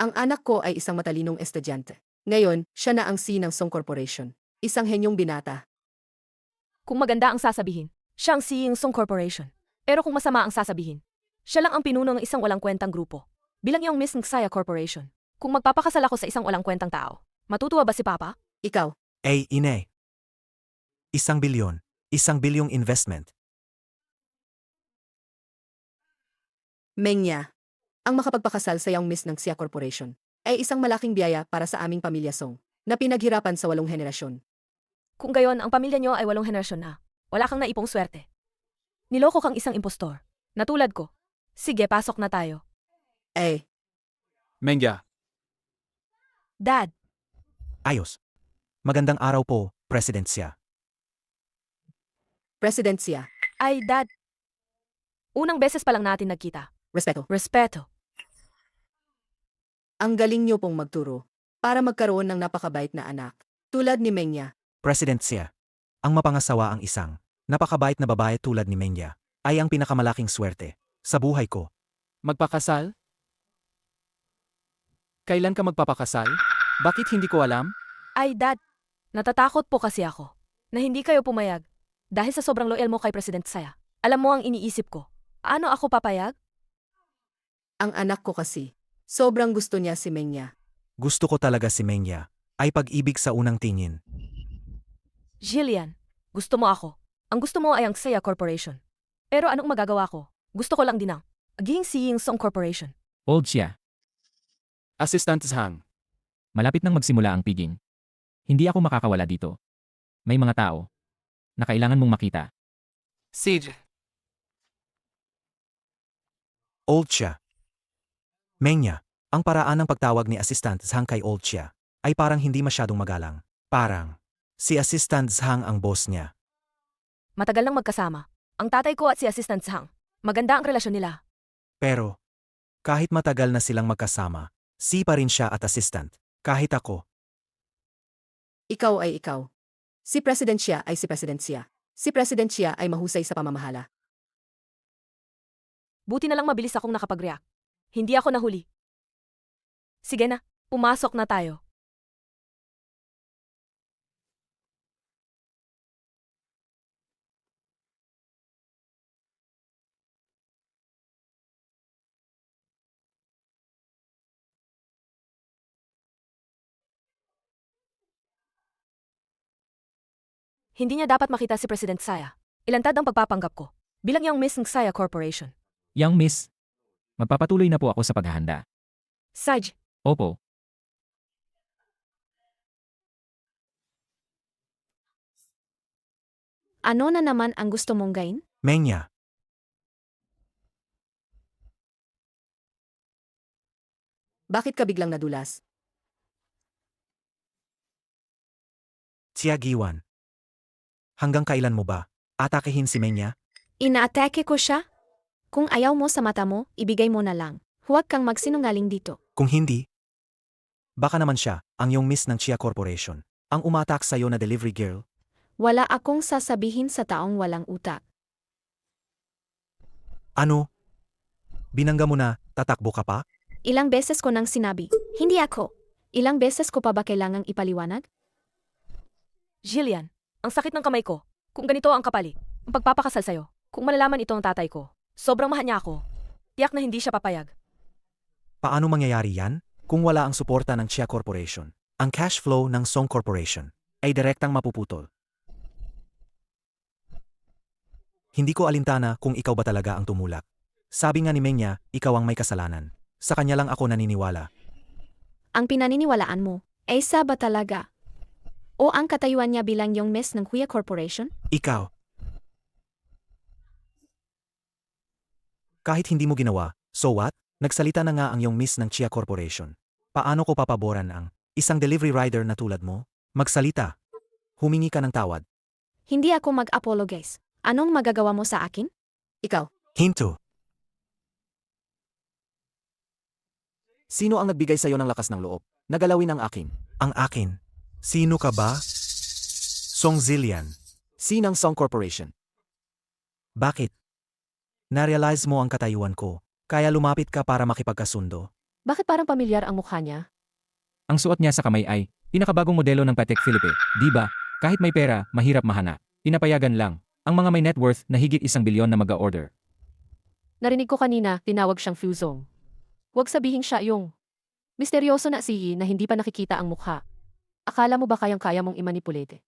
Ang anak ko ay isang matalinong estudyante. Ngayon, siya na ang C ng Song Corporation. Isang henyong binata. Kung maganda ang sasabihin, siya ang CEO ng Song Corporation. Pero kung masama ang sasabihin, siya lang ang pinuno ng isang walang kwentang grupo. Bilang yung Miss ng Saya Corporation. Kung magpapakasal ako sa isang walang kwentang tao, matutuwa ba si Papa? Ikaw, Ay, ine. 1 bilyon. 1 bilyong investment. Mengya. Ang makapagpakasal sa young miss ng Xia Corporation ay isang malaking biyaya para sa aming pamilya Song na pinaghirapan sa 8 henerasyon. Kung gayon, ang pamilya niyo ay 8 henerasyon na. Wala kang naipong swerte. Niloko kang isang impostor. Natulad ko. Sige, pasok na tayo. Eh, Mengya, Dad, Ayos. Magandang araw po, President Xia. President Xia, ay Dad. Unang beses pa lang natin nagkita. respeto. Respeto. Ang galing niyo pong magturo para magkaroon ng napakabait na anak. Tulad ni Mengya. President Xia, ang mapangasawa ang isang napakabait na babae tulad ni Mengya ay ang pinakamalaking swerte sa buhay ko. magpakasal? Kailan ka magpapakasal? Bakit hindi ko alam? Ay Dad, natatakot po kasi ako na hindi kayo pumayag dahil sa sobrang loyal mo kay President Saya. Alam mo ang iniisip ko. Ano ako papayag? Ang anak ko kasi, sobrang gusto niya si Mengya. Gusto ko talaga si Mengya ay pag-ibig sa unang tingin. Jillian, gusto mo ako. Ang gusto mo ay ang Saya Corporation. Pero anong magagawa ko? Gusto ko lang din ang aging seeing Song Corporation. Old siya. Assistant Zhang. Malapit nang magsimula ang piging. Hindi ako makakawala dito. May mga tao na kailangan mong makita. Siege. Old siya. Mengya, ang paraan ng pagtawag ni Assistant Zhang kay Old siya ay parang hindi masyadong magalang. Parang, si Assistant Zhang ang boss niya. Matagal lang magkasama. Ang tatay ko at si Assistant Zhang. Maganda ang relasyon nila. Pero, kahit matagal na silang magkasama, si pa rin siya at assistant. Kahit ako, Ikaw ay ikaw. Si President Xia ay si President Xia. Si President Xia ay mahusay sa pamamahala. Buti na lang mabilis akong nakapag-react. Hindi ako nahuli. Sige na, pumasok na tayo. Hindi niya dapat makita si President Saya. Ilantad ang pagpapanggap ko. bilang Young Miss ng Xia Corporation. Young Miss, magpapatuloy na po ako sa paghahanda. Saj, Opo, Ano na naman ang gusto mong gain? Menya, Bakit ka biglang nadulas? Tsiagiwan. Hanggang kailan mo ba atakehin si Menya? Inaatake ko siya? Kung ayaw mo sa mata mo, ibigay mo na lang. Huwag kang magsinungaling dito. Kung hindi, baka naman siya ang yung miss ng Chia Corporation. Ang umatak sa'yo na delivery girl. Wala akong sasabihin sa taong walang utak. Ano? Binangga mo na tatakbo ka pa? Ilang beses ko nang sinabi, hindi ako. Ilang beses ko pa ba kailangang ipaliwanag? Jillian, ang sakit ng kamay ko. Kung ganito ang kapali, ang pagpapakasal sa'yo. Kung malalaman ito ang tatay ko, sobrang mahal niya ako. Tiyak na hindi siya papayag. Paano mangyayari yan kung wala ang suporta ng Chia Corporation? Ang cash flow ng Song Corporation ay direktang mapuputol. Hindi ko alintana kung ikaw ba talaga ang tumulak. Sabi nga ni Menya, ikaw ang may kasalanan. Sa kanya lang ako naniniwala. Ang pinaniniwalaan mo, ay isa ba talaga? O ang katayuan niya bilang yung miss ng Kuya Corporation? Ikaw. Kahit hindi mo ginawa, so what? Nagsalita na nga ang yung miss ng Chia Corporation. Paano ko papaboran ang isang delivery rider na tulad mo? Magsalita. Humingi ka ng tawad. Hindi ako mag-apologize. Anong magagawa mo sa akin? Ikaw, Hinto. Sino ang nagbigay sa'yo ng lakas ng loob? Nagalawin ang akin. Ang akin? Sino ka ba? Song Zillian. Sinang Song Corporation. Bakit? Narealize mo ang katayuan ko, kaya lumapit ka para makipagkasundo. Bakit parang pamilyar ang mukha niya? ang suot niya sa kamay ay pinakabagong modelo ng Patek Philippe, di ba? Kahit may pera, mahirap mahana. Pinapayagan lang ang mga may net worth na higit 1 bilyon na mag-order. Narinig ko kanina, tinawag siyang Fuzong. Huwag sabihin siya yung misteryoso na sihi na hindi pa nakikita ang mukha. Akala mo ba kayang-kaya mong imanipulate?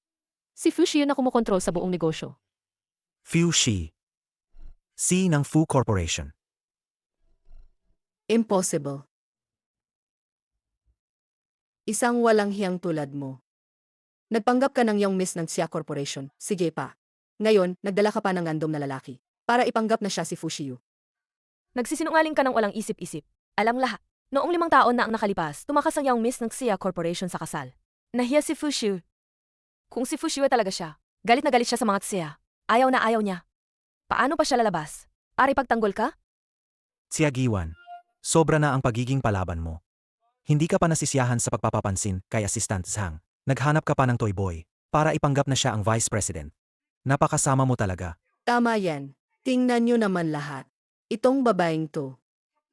Si Fushi yun na kumukontrol sa buong negosyo. Fu Shi. C ng Fu Corporation. impossible. Isang walang hiyang tulad mo. Nagpanggap ka ng young miss ng Xia Corporation. Sige pa. Ngayon, nagdala ka pa ng random na lalaki para ipanggap na siya si Fushiyu. Nagsisinungaling ka ng walang isip-isip. Alam lahat. Noong 5 taon na ang nakalipas, tumakas ang Young Miss ng Xia Corporation sa kasal. Nahiya si Fushiu. Kung si Fushiu talaga siya, galit na galit siya sa mga Xia. Ayaw na ayaw niya. Paano pa siya lalabas? Ari pagtanggol ka? Tsiagiwan. Sobra na ang pagiging palaban mo. Hindi ka pa nasisiyahan sa pagpapapansin kay Assistant Zhang. Naghanap ka pa ng toy boy para ipanggap na siya ang Vice President. Napakasama mo talaga. Tama yan. Tingnan nyo naman lahat. Itong babaeng to.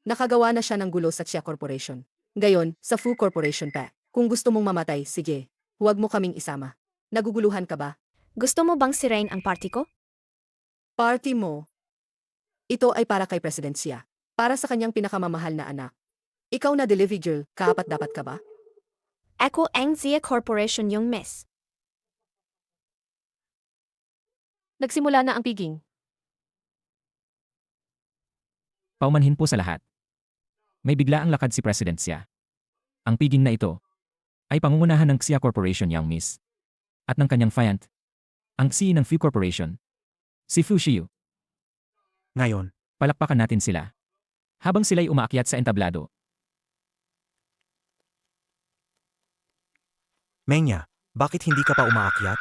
Nakagawa na siya ng gulo sa Xia Corporation. Ngayon, sa Fu Corporation pa. Kung gusto mong mamatay, sige. Huwag mo kaming isama. Naguguluhan ka ba? Gusto mo bang sirain ang party ko? Party mo. Ito ay para kay President Xia. Para sa kanyang pinakamamahal na anak. Ikaw na delivery girl, kaapat dapat ka ba? Ako ang Xia Corporation yung miss. Nagsimula na ang piging. Paumanhin po sa lahat. May bigla ang lakad si President Xia. Ang piging na ito ay pangungunahan ng Xia Corporation Young Miss at ng kanyang fiant, ang CEO ng Fu Corporation, si Fu Shiyu. Ngayon, Palakpakan natin sila habang sila'y umaakyat sa entablado. Menya, bakit hindi ka pa umaakyat?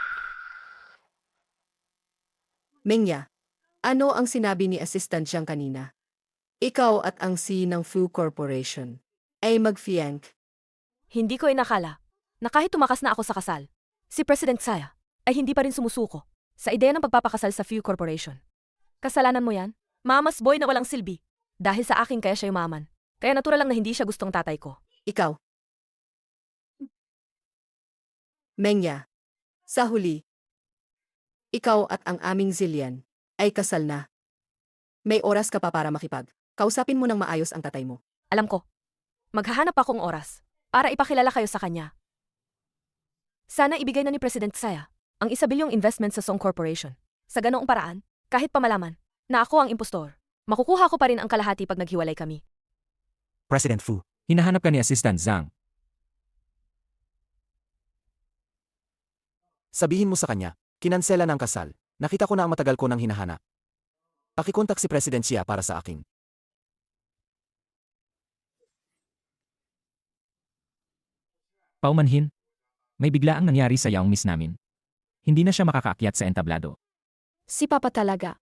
Mengya, ano ang sinabi ni Assistant Zhang kanina? Ikaw at ang C ng Fu Corporation ay mag-fiank. Hindi ko inakala na kahit tumakas na ako sa kasal, si President Xia ay hindi pa rin sumusuko sa ideya ng pagpapakasal sa Fu Corporation. Kasalanan mo yan? Mama's boy na walang silbi. Dahil sa akin kaya siya yumaman. Kaya natural lang na hindi siya gustong tatay ko. Ikaw. Mengya, sa huli, ikaw at ang aming Zillian ay kasal na. May oras ka pa para makipag. Kausapin mo ng maayos ang tatay mo. Alam ko, maghahanap akong oras para ipakilala kayo sa kanya. Sana ibigay na ni President Xia ang 1 bilyong investment sa Song Corporation. Sa ganoong paraan, kahit pamalaman, na ako ang impostor. Makukuha ko pa rin ang kalahati pag naghiwalay kami. President Fu, Hinahanap ka ni Assistant Zhang. Sabihin mo sa kanya, kinansela ng kasal. Nakita ko na ang matagal ko nang hinahanap. Pakikontak si President Xia para sa akin. Paumanhin. May biglaang nangyari sa young miss namin. Hindi na siya makakaakyat sa entablado. Si Papa talaga.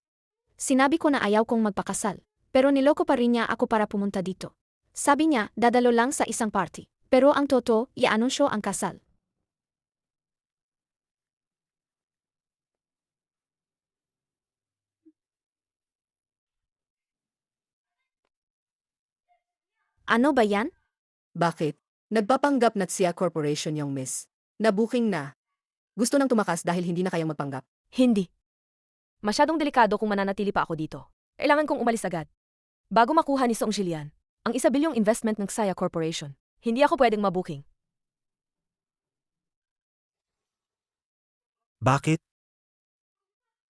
Sinabi ko na ayaw kong magpakasal, pero niloko pa rin niya ako para pumunta dito. Sabi niya, dadalo lang sa isang party. Pero ang totoo, i-anunsyo ang kasal. Ano ba yan? Bakit? Nagpapanggap na Xia Corporation yung miss. Nabuking na. Gusto nang tumakas dahil hindi na kayang magpanggap. Hindi. Masyadong delikado kung mananatili pa ako dito. Kailangan kong umalis agad. Bago makuha ni Song Jilian, ang $1 billion investment ng Xia Corporation, hindi ako pwedeng mabuking. bakit?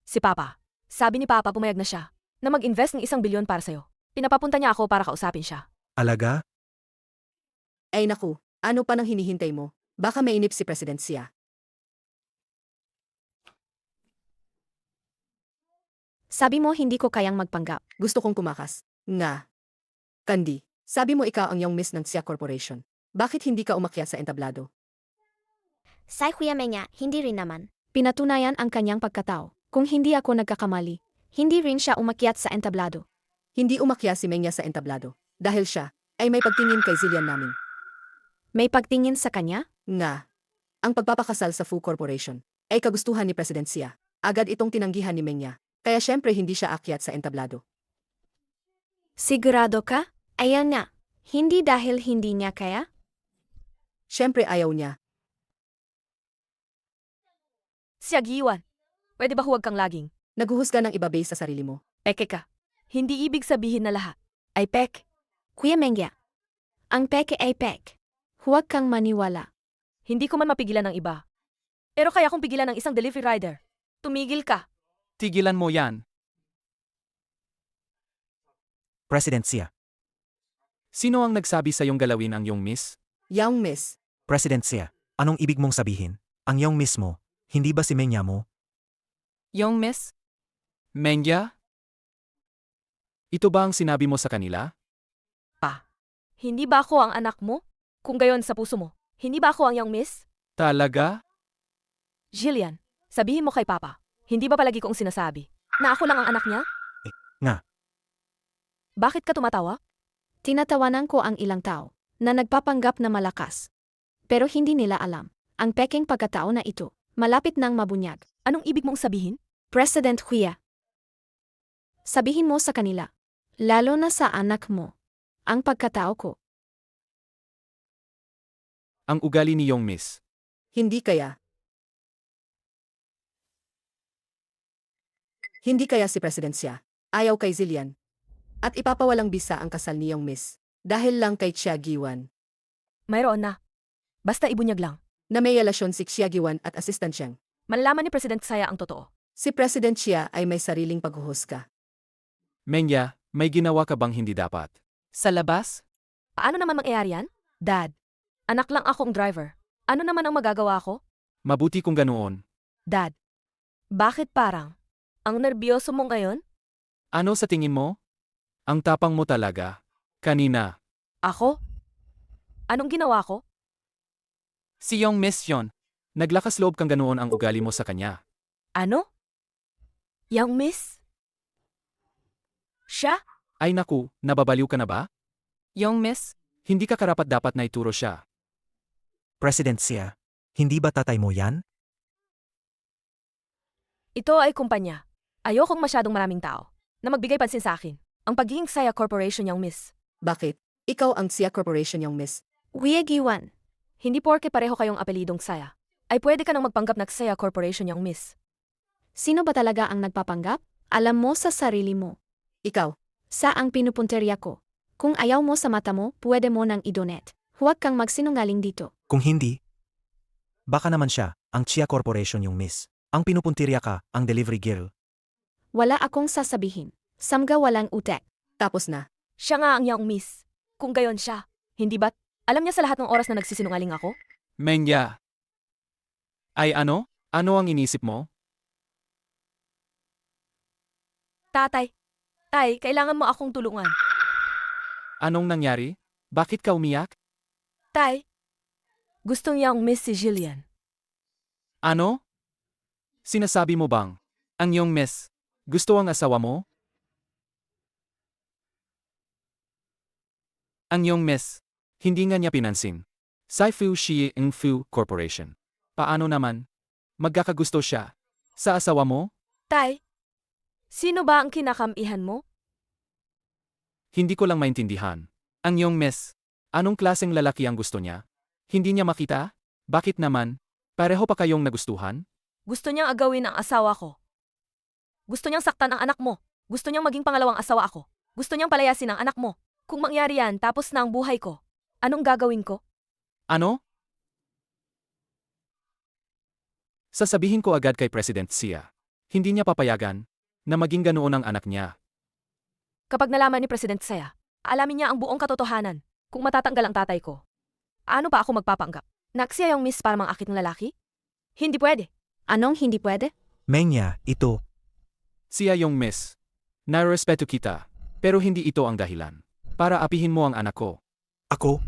Si Papa. Sabi ni Papa pumayag na siya na mag-invest ng $1 billion para sa'yo. Pinapapunta niya ako para kausapin siya. Alaga? Ay naku, ano pa nang hinihintay mo? Baka mainip si President Xia. Sabi mo hindi ko kayang magpanggap. Gusto kong kumakas. Nga. Kandi, sabi mo ikaw ang yung miss ng Xia Corporation. Bakit hindi ka umakyat sa entablado? Sa Kuya Menya, hindi rin naman. Pinatunayan ang kanyang pagkatao. Kung hindi ako nagkakamali, hindi rin siya umakyat sa entablado. Hindi umakyat si Menya sa entablado. Dahil siya ay may pagtingin kay Zillian namin. May pagtingin sa kanya? Nga. Ang pagpapakasal sa Fu Corporation ay kagustuhan ni President Xia. Agad itong tinanggihan ni Menya. Kaya syempre hindi siya akyat sa entablado. Sigurado ka? Ayan na. Hindi dahil hindi niya kaya? Syempre ayaw niya. Siya Giwan. Pwede ba huwag kang laging? Naghuhusga ng iba base sa sarili mo. Peke ka. Hindi ibig sabihin na lahat ay pek. Kuya Mengya, ang peke ay pek. Huwag kang maniwala. Hindi ko man mapigilan ng iba. Pero kaya kong pigilan ng isang delivery rider. Tumigil ka. Tigilan mo yan. President Xia. Sino ang nagsabi sa iyong galawin ang iyong miss? Young miss. President Xia, anong ibig mong sabihin? Ang young miss mo, hindi ba si Menya mo? Young miss? Mengya? Ito ba ang sinabi mo sa kanila? Hindi ba ako ang anak mo? Kung gayon sa puso mo, hindi ba ako ang young miss? Talaga? Jillian, sabihin mo kay Papa, hindi ba palagi kong sinasabi na ako lang ang anak niya? Nga. Bakit ka tumatawa? Tinatawanan ko ang ilang tao na nagpapanggap na malakas. Pero hindi nila alam. Ang peking pagkatao na ito, malapit nang mabunyag. Anong ibig mong sabihin? President Huya. Sabihin mo sa kanila, lalo na sa anak mo, ang pagkatao ko. Ang ugali ni iyong miss. Hindi kaya. Hindi kaya si President Xia. Ayaw kay Zillian. At ipapawalang bisa ang kasal ni Young Miss. Dahil lang kay Xia Giwan. Mayroon na. Basta ibunyag lang. Na may relasyon si Xia Giwan at Assistant Cheng. Malalaman ni President Xia ang totoo. Si President Xia ay may sariling paghuhusga. Mengya, may ginawa ka bang hindi dapat? Sa labas? Paano naman mangyayari yan? Dad, anak lang akong driver. Ano naman ang magagawa ko? Mabuti kung ganoon. Dad, bakit parang ang nerbiyoso mo ngayon? Ano sa tingin mo? Ang tapang mo talaga. Kanina. Ako? Anong ginawa ko? Si Young Miss yon. Naglakas loob kang ganoon ang ugali mo sa kanya. Ano? Young miss? Siya? Ay naku, nababaliw ka na ba? Young miss? Hindi ka karapat-dapat na ituro siya. President Xia, hindi ba tatay mo yan? Ito ay kumpanya. Ayokong masyadong maraming tao na magbigay pansin sa akin. Ang pagiging Xia Corporation Young Miss. Bakit? Ikaw ang Xia Corporation Young Miss. Huya Giwan. Hindi porke pareho kayong apelidong Xia, ay pwede ka nang magpanggap na Xia Corporation Young Miss. Sino ba talaga ang nagpapanggap? Alam mo sa sarili mo. Ikaw. Sa ang pinupunterya ko. Kung ayaw mo sa mata mo, pwede mo nang idonet. Huwag kang magsinungaling dito. Kung hindi, baka naman siya, ang Xia Corporation yung miss. Ang pinupuntirya ka, ang delivery girl. Wala akong sasabihin. Samga walang utek. Tapos na. Siya nga ang iyong miss. Kung gayon siya, hindi ba't alam niya sa lahat ng oras na nagsisinungaling ako? Mengya. Ay ano? Ano ang inisip mo? Tatay, tay, kailangan mo akong tulungan. Anong nangyari? Bakit ka umiyak? Tay, gusto niyang miss si Jillian. Ano? Sinasabi mo bang ang iyong miss gusto ang asawa mo? Ang iyong miss, hindi nga niya pinansin. Saifu Shi Ng Fu Corporation. Paano naman? Magkakagusto siya sa asawa mo? Tay, sino ba ang kinakamihan mo? Hindi ko lang maintindihan. Ang iyong miss, anong klaseng lalaki ang gusto niya? Hindi niya makita? Bakit naman? Pareho pa kayong nagustuhan? Gusto niyang agawin ang asawa ko. Gusto niyang saktan ang anak mo. Gusto niyang maging pangalawang asawa ako. Gusto niyang palayasin ang anak mo. Kung mangyari yan, tapos na ang buhay ko. Anong gagawin ko? Ano? Sasabihin ko agad kay President Xia. Hindi niya papayagan na maging ganoon ang anak niya. Kapag nalaman ni President Saya, alamin niya ang buong katotohanan kung matatanggal ang tatay ko. Ano pa ako magpapanggap? Naksiya yung miss para mangakit ng lalaki? Hindi pwede. Anong hindi pwede? Mengya, ito. Siya yung miss. Narespeto kita, pero hindi ito ang dahilan para apihin mo ang anak ko. Ako?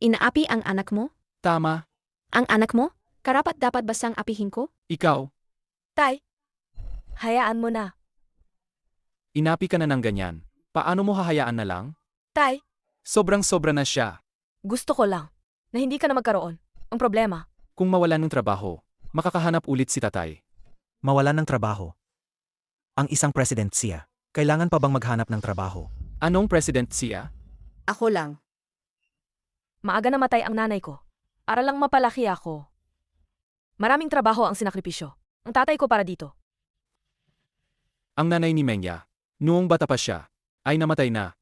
Inaapi ang anak mo? Tama, Ang anak mo? Karapat dapat basang apihin ko? ikaw, Tay, hayaan mo na. inapi ka na ng ganyan. Paano mo hahayaan na lang? Tay, Sobrang-sobra na siya. gusto ko lang na hindi ka na magkaroon. Ang problema, Kung mawalan ng trabaho, makakahanap ulit si tatay. Mawalan ng trabaho. Ang isang president siya. Kailangan pa bang maghanap ng trabaho? Anong President Xia? Ako lang. maaga namatay ang nanay ko. Para lang mapalaki ako. Maraming trabaho ang sinakripisyo. Ang tatay ko para dito. Ang nanay ni Mengya, noong bata pa siya, ay namatay na.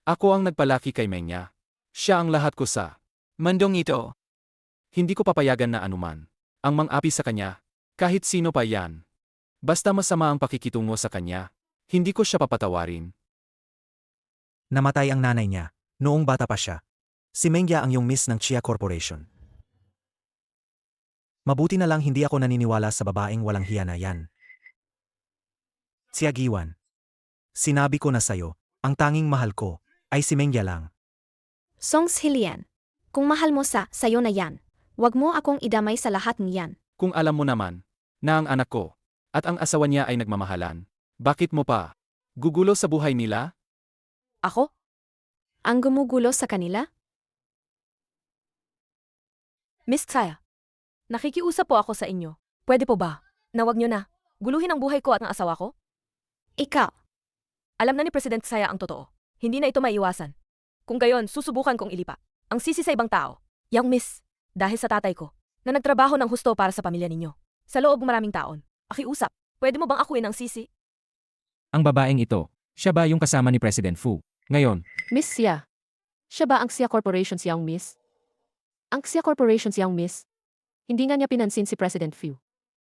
Ako ang nagpalaki kay Mengya. Siya ang lahat ko sa mandong ito. Hindi ko papayagan na anuman ang mang-api sa kanya, kahit sino pa yan. Basta masama ang pakikitungo sa kanya, hindi ko siya papatawarin. Namatay ang nanay niya. Noong bata pa siya. Si Mengya ang yung miss ng Chia Corporation. Mabuti na lang hindi ako naniniwala sa babaeng walang hiya na yan. Siagiwan. Sinabi ko na sayo, ang tanging mahal ko ay si Mengya lang. Songs Hilian. Kung mahal mo sayo na yan. Huwag mo akong idamay sa lahat niyan. Kung alam mo naman na ang anak ko at ang asawa niya ay nagmamahalan, bakit mo pa gugulo sa buhay nila? Ako? Ang gumugulo sa kanila? Miss Saya, nakikiusap po ako sa inyo. Pwede po ba na wag niyo na guluhin ang buhay ko at ang asawa ko? Ikaw. Alam na ni President Saya ang totoo. Hindi na ito maiwasan. Kung gayon, susubukan kong ilipa ang sisi sa ibang tao. Yang miss, dahil sa tatay ko, na nagtrabaho ng husto para sa pamilya ninyo. Sa loob ng maraming taon. Akiusap, pwede mo bang akuin ang sisi? Ang babaeng ito, siya ba yung kasama ni President Fu? Ngayon, Miss Xia. Siya ba ang Xia Corporation siyang miss? Ang Xia Corporation siyang miss? Hindi nga niya pinansin si President Fu.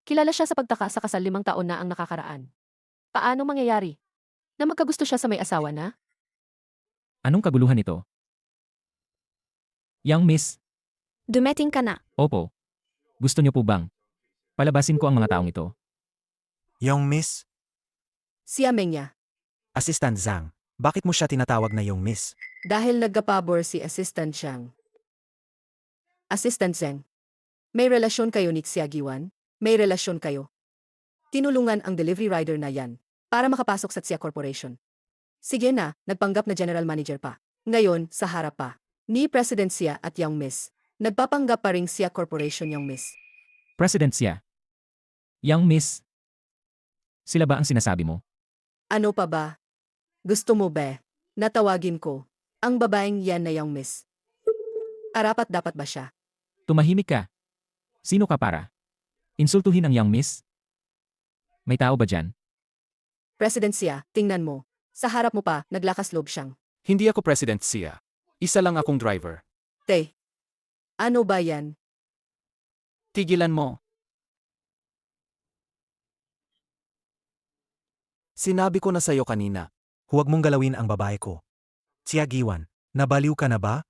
Kilala siya sa pagtaka sa kasal 5 taon na ang nakakaraan. Paano mangyayari? Na magkagusto siya sa may asawa na? anong kaguluhan ito? Yang miss, Dumating ka na. opo. Gusto niyo po bang palabasin ko ang mga taong ito? Yung miss? Siya Mengya. Assistant Zhang. Bakit mo siya tinatawag na yung miss? Dahil nagkapabor si Assistant Zhang. Assistant Zhang. May relasyon kayo ni Xiagiwan? May relasyon kayo. Tinulungan ang delivery rider na yan para makapasok sa Xia Corporation. Sige na, nagpanggap na general manager pa. Ngayon, sa harap pa. Ni President Xia at Yang Miss. Nagpapanggap pa ring Xia Corporation Yang Miss. President siya. Yang miss, sila ba ang sinasabi mo? Ano pa ba? Gusto mo ba? Natawagin ko. Ang babaeng yan na Yang Miss. Arapat dapat ba siya? Tumahimik ka. Sino ka para? Insultuhin ang young miss? May tao ba dyan? President Xia, tingnan mo. Sa harap mo pa, naglakas loob siyang. Hindi ako President Xia. Isa lang akong driver. Te. Ano ba yan? Tigilan mo. Sinabi ko na sa'yo kanina. Huwag mong galawin ang babae ko. Xia Giwan, nabaliw ka na ba?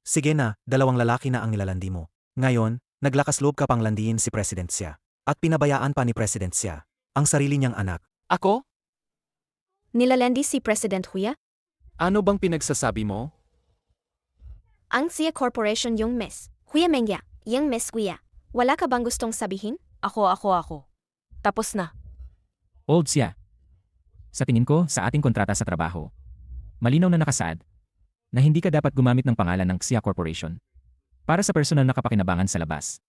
Sige na, 2 lalaki na ang nilalandi mo. Ngayon, naglakas loob ka pang landiin si President Xia. At pinabayaan pa ni President Xia ang sarili niyang anak. Ako? Nilalandi si President Huya? Ano bang pinagsasabi mo? Ang Xia Corporation yung Miss. Huya Mengya, yung Miss Huya. Wala ka bang gustong sabihin? Ako. Tapos na. Old siya. Sa tingin ko, sa ating kontrata sa trabaho, malinaw na nakasaad na hindi ka dapat gumamit ng pangalan ng Xia Corporation para sa personal na kapakinabangan sa labas.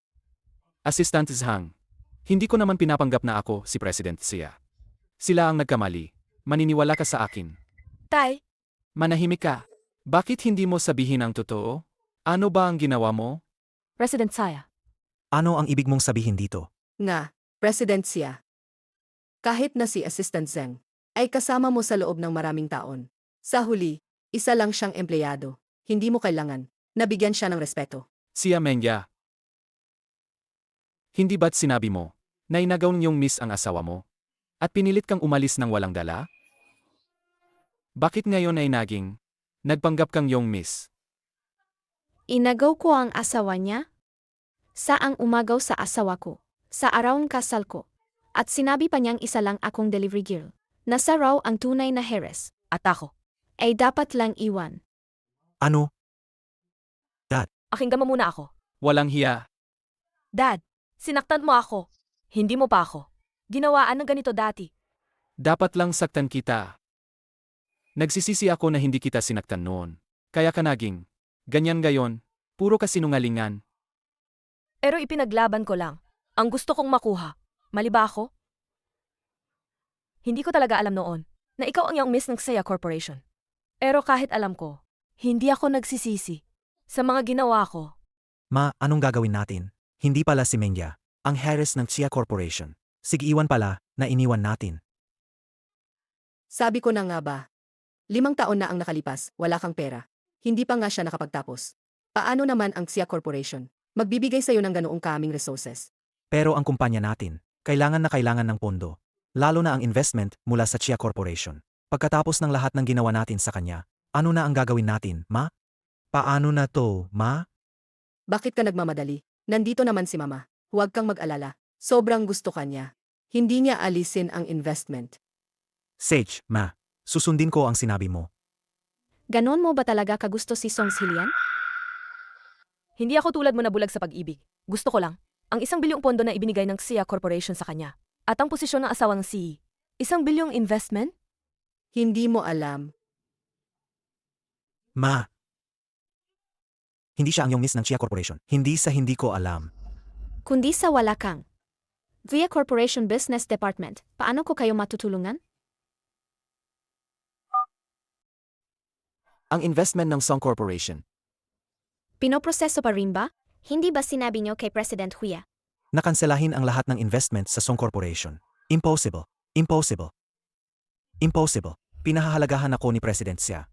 Assistant Zhang. Hindi ko naman pinapanggap na ako si President Xia. Sila ang nagkamali. Maniniwala ka sa akin. Tay, Manahimik ka. Bakit hindi mo sabihin ang totoo? Ano ba ang ginawa mo? President Saya. Ano ang ibig mong sabihin dito? Nga, President Xia. Kahit na si Assistant Zheng, ay kasama mo sa loob ng maraming taon. Sa huli, isa lang siyang empleyado. Hindi mo kailangan na bigyan siya ng respeto. Xia Mengya. Hindi ba't sinabi mo na inagaw niyong miss ang asawa mo? At pinilit kang umalis ng walang dala? Bakit ngayon ay nagpanggap kang yung miss? Inagaw ko ang asawa niya? Saang umagaw sa asawa ko? Sa araw ng kasal ko. At sinabi pa niyang isa lang akong delivery girl. Nasa raw ang tunay na heres. At ako. Ay dapat lang iwan. Ano? Pakinggan mo muna ako. Walang hiya. Dad, sinaktan mo ako. Hindi mo pa ako. Ginawaan ng ganito dati. Dapat lang saktan kita. Nagsisisi ako na hindi kita sinaktan noon. Kaya ka naging ganyan gayon. Puro kasinungalingan. Pero ipinaglaban ko lang. Ang gusto kong makuha. Mali ba ako? Hindi ko talaga alam noon na ikaw ang yung miss ng Xia Corporation. Pero kahit alam ko, hindi ako nagsisisi sa mga ginawa ko. Ma, anong gagawin natin? Hindi pala si Mengya, ang Harris ng Xia Corporation. Sig-iwan pala na iniwan natin. Sabi ko na nga ba? 5 taon na ang nakalipas, wala kang pera. Hindi pa nga siya nakapagtapos. Paano naman ang Xia Corporation? Magbibigay sa'yo ng ganoong kaming resources. Pero ang kumpanya natin, kailangan na kailangan ng pondo. Lalo na ang investment mula sa Xia Corporation. Pagkatapos ng lahat ng ginawa natin sa kanya, ano na ang gagawin natin, ma? Paano na to, ma? Bakit ka nagmamadali? Nandito naman si Mama. Huwag kang mag-alala. Sobrang gusto ka niya. Hindi niya alisin ang investment. Sage, ma. Susundin ko ang sinabi mo. Ganon mo ba talaga kagusto si Song Hilian? Hindi ako tulad mo na bulag sa pag-ibig. Gusto ko lang ang 1 bilyong pondo na ibinigay ng Xia Corporation sa kanya. At ang posisyon ng asawa ng CEO. 1 bilyong investment? Hindi mo alam. Ma. Hindi siya ang yung miss ng Xia Corporation. Hindi sa hindi ko alam. Kundi sa wala kang. Via Corporation Business Department, paano ko kayo matutulungan? Ang investment ng Song Corporation. Pinoproseso pa rin ba? Hindi ba sinabi niyo kay President Huya? Nakanselahin ang lahat ng investment sa Song Corporation. Impossible. Impossible. Impossible. Pinahahalagahan ako ni President Xia.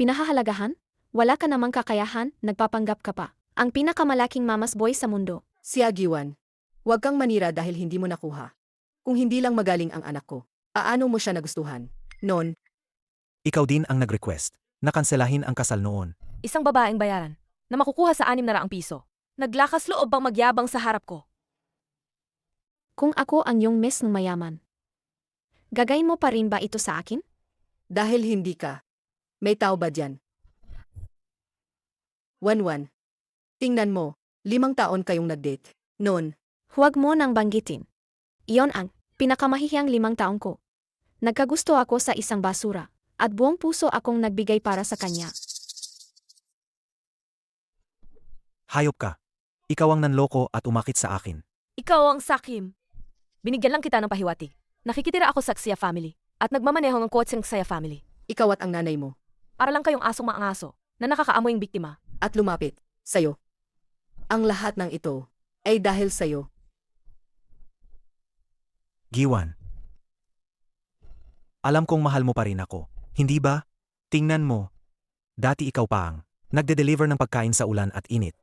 Pinahahalagahan? Wala ka namang kakayahan, nagpapanggap ka pa. Ang pinakamalaking mamas boy sa mundo. Xia Giwan, huwag kang manira dahil hindi mo nakuha. Kung hindi lang magaling ang anak ko, paano mo siya nagustuhan? Noon, Ikaw din ang nag-request. Nakanselahin ang kasal noon. Isang babaeng bayaran na makukuha sa 600 piso. Naglakas loob bang magyabang sa harap ko? Kung ako ang yung miss ng mayaman. Gagayin mo pa rin ba ito sa akin? dahil hindi ka. May tao ba dyan? Wanwan. Tingnan mo, 5 taon kayong nag-date. Noon, Huwag mo nang banggitin. Iyon ang pinakamahihiyang 5 taong ko. Nagkagusto ako sa isang basura, at buong puso akong nagbigay para sa kanya. Hayop ka. Ikaw ang nanloko at umakit sa akin. Ikaw ang sakim. Binigyan lang kita ng pahiwatig. Nakikitira ako sa Xia family at nagmamaneho ng kotse ng Xia family. ikaw at ang nanay mo, Para lang kayong asong maangaso na nakakaamoy yung biktima. at lumapit, sa'yo. Ang lahat ng ito ay dahil sa'yo. Giwan. Alam kong mahal mo pa rin ako. Hindi ba? Tingnan mo. Dati ikaw pa ang nagde-deliver ng pagkain sa ulan at init.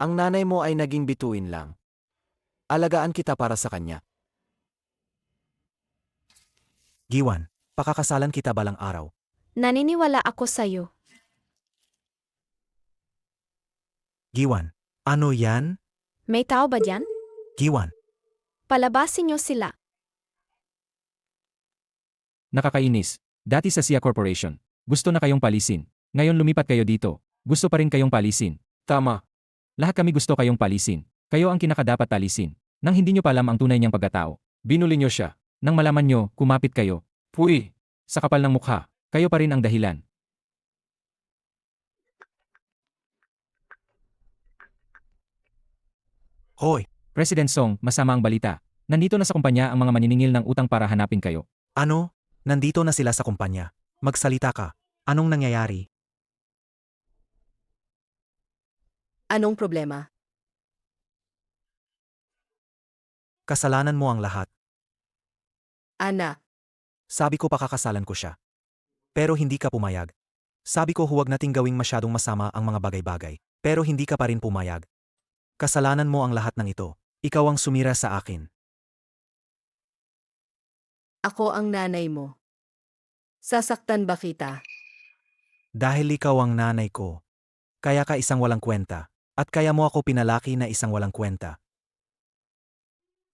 Ang nanay mo ay naging bituin lang. Alagaan kita para sa kanya. Giwan, pakakasalan kita balang araw. Naniniwala ako sa'yo. Giwan, ano yan? May tao ba dyan? Giwan, Palabasin niyo sila. Nakakainis. Dati sa SIA Corporation. Gusto na kayong palisin. Ngayon lumipat kayo dito. Gusto pa rin kayong palisin. Tama. Lahat kami gusto kayong palisin. Kayo ang kinakadapat palisin. Nang hindi nyo pa alam ang tunay niyang pagkatao. Binuli niyo siya. Nang malaman nyo, kumapit kayo. Puy. Sa kapal ng mukha, kayo pa rin ang dahilan. hoy, President Song, masama ang balita. Nandito na sa kumpanya ang mga maniningil ng utang para hanapin kayo. ano? Nandito na sila sa kumpanya. Magsalita ka. Anong nangyayari? Anong problema? Kasalanan mo ang lahat. Anak, Sabi ko pakakasalan ko siya. Pero hindi ka pumayag. Sabi ko huwag nating gawing masyadong masama ang mga bagay-bagay. Pero hindi ka pa rin pumayag. Kasalanan mo ang lahat ng ito. Ikaw ang sumira sa akin. ako ang nanay mo. Sasaktan ba kita? Dahil ikaw ang nanay ko. Kaya ka isang walang kwenta. At kaya mo ako pinalaki na isang walang kwenta.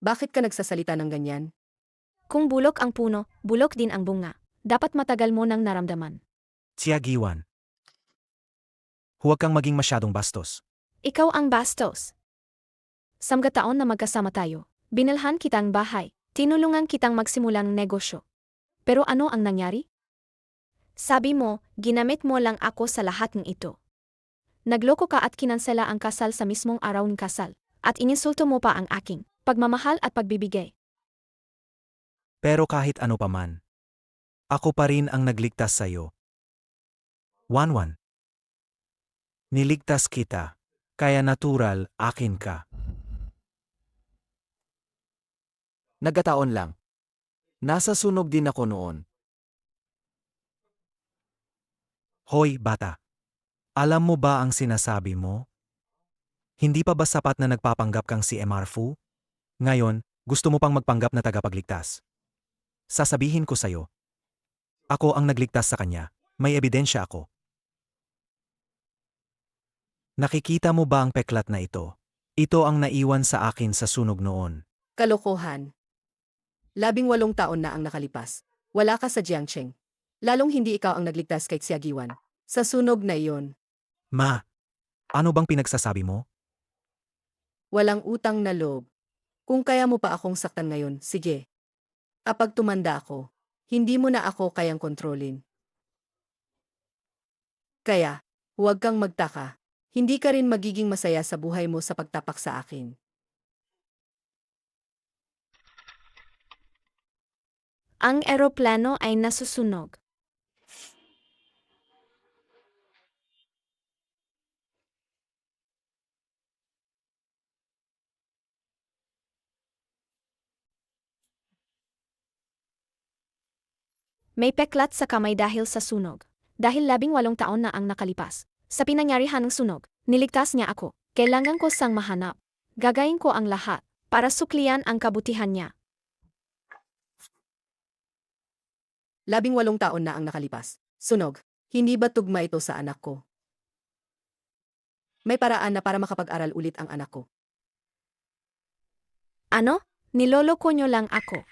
Bakit ka nagsasalita ng ganyan? Kung bulok ang puno, bulok din ang bunga. Dapat matagal mo nang naramdaman. Giwan. Huwag kang maging masyadong bastos. Ikaw ang bastos. Samgataon na magkasama tayo. Binilhan kitang bahay. Tinulungan kitang magsimulang negosyo. Pero ano ang nangyari? Sabi mo, ginamit mo lang ako sa lahat ng ito. Nagloko ka at kinansela ang kasal sa mismong araw ng kasal. At ininsulto mo pa ang aking pagmamahal at pagbibigay. Pero kahit ano pa man, ako pa rin ang nagligtas sa'yo. Wanwan. Niligtas kita. Kaya natural, akin ka. Nagkataon lang. Nasa sunog din ako noon. Hoy, bata. Alam mo ba ang sinasabi mo? Hindi pa ba sapat na nagpapanggap kang si MR Fu? Ngayon, gusto mo pang magpanggap na tagapagligtas. Sasabihin ko sa'yo. Ako ang nagligtas sa kanya. May ebidensya ako. Nakikita mo ba ang peklat na ito? Ito ang naiwan sa akin sa sunog noon. Kalokohan. 18 taon na ang nakalipas. Wala ka sa Jiangcheng. Lalong hindi ikaw ang nagligtas kay Xiagiwan. Sa sunog na iyon, Ma, ano bang pinagsasabi mo? walang utang na loob. Kung kaya mo pa akong saktan ngayon, sige. Kapag tumanda ako, hindi mo na ako kayang kontrolin. Kaya, huwag kang magtaka. Hindi ka rin magiging masaya sa buhay mo sa pagtapak sa akin. Ang eroplano ay nasusunog. May peklat sa kamay dahil sa sunog. Dahil 18 taon na ang nakalipas. Sa pinangyarihan ng sunog, niligtas niya ako. Kailangan ko sang mahanap. Gagayin ko ang lahat para suklian ang kabutihan niya. 18 taon na ang nakalipas. Sunog, hindi ba tugma ito sa anak ko? May paraan na para makapag-aral ulit ang anak ko. Ano? Niloloko niyo lang ako.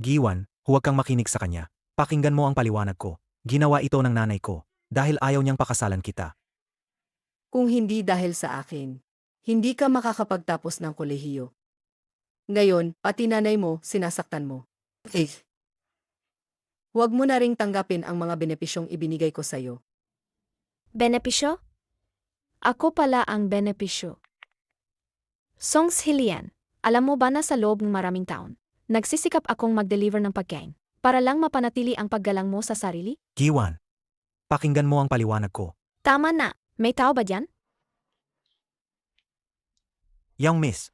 Giwan, huwag kang makinig sa kanya. Pakinggan mo ang paliwanag ko. Ginawa ito ng nanay ko. Dahil ayaw niyang pakasalan kita. Kung hindi dahil sa akin, hindi ka makakapagtapos ng kolehiyo. Ngayon, pati nanay mo, sinasaktan mo. Eh. Huwag mo na ring tanggapin ang mga benepisyong ibinigay ko sa'yo. Benepisyo? Ako pala ang benepisyo. Song Hilian, alam mo ba na sa loob ng maraming taon, nagsisikap akong mag-deliver ng pagkain para lang mapanatili ang paggalang mo sa sarili? Giwan, pakinggan mo ang paliwanag ko. Tama na, may tao ba dyan? Young miss,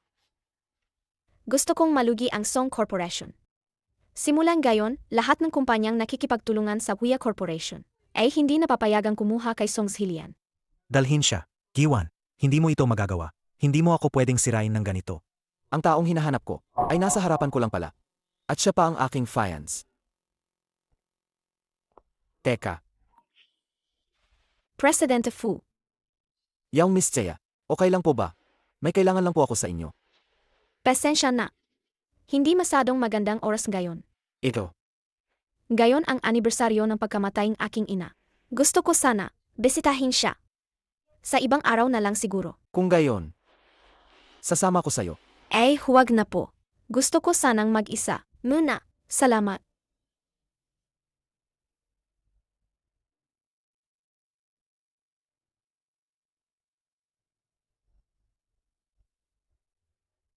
Gusto kong malugi ang Song Corporation. Simulan gayon, lahat ng kumpanyang nakikipagtulungan sa Huya Corporation ay hindi napapayagang kumuha kay Song Hilian. dalhin siya. Giwan, hindi mo ito magagawa. Hindi mo ako pwedeng sirain ng ganito. Ang taong hinahanap ko ay nasa harapan ko lang pala. At siya pa ang aking fiance. Teka, President Fu. Yang Miss Chea, okay lang po ba? May kailangan lang po ako sa inyo. Pasensya na. Hindi masadong magandang oras ngayon. Ito, Ngayon ang anibersaryo ng pagkamatay ng aking ina. Gusto ko sana, bisitahin siya. Sa ibang araw na lang siguro. kung gayon, sasama ko sa'yo. Huwag na po. Gusto ko sanang mag-isa. Muna. Salamat.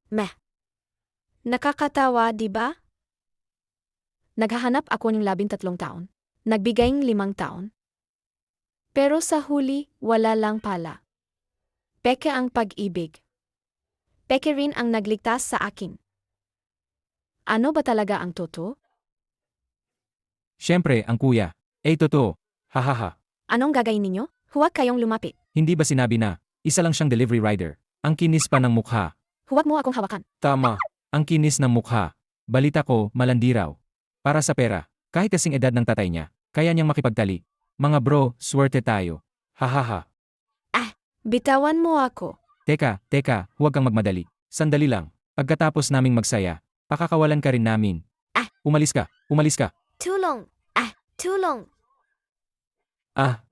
Meh. Nakakatawa, di ba? Naghahanap ako ng 13 taon. Nagbigay ng 5 taon. Pero sa huli, wala lang pala. Peke ang pag-ibig. Peke rin ang nagligtas sa akin. Ano ba talaga ang totoo? Siyempre, ang kuya. Totoo. Hahaha. Anong gagawin ninyo? Huwag kayong lumapit. Hindi ba sinabi na, isa lang siyang delivery rider? Ang kinis pa ng mukha. Huwag mo akong hawakan. Tama. Ang kinis ng mukha. Balita ko, malandi raw. Para sa pera, kahit kasing edad ng tatay niya, kaya niyang makipagtali. Mga bro, swerte tayo. Hahaha. Bitawan mo ako. Teka, huwag kang magmadali. Sandali lang. Pagkatapos naming magsaya, pakakawalan ka rin namin. Umalis ka. Tulong! Tulong! Ah,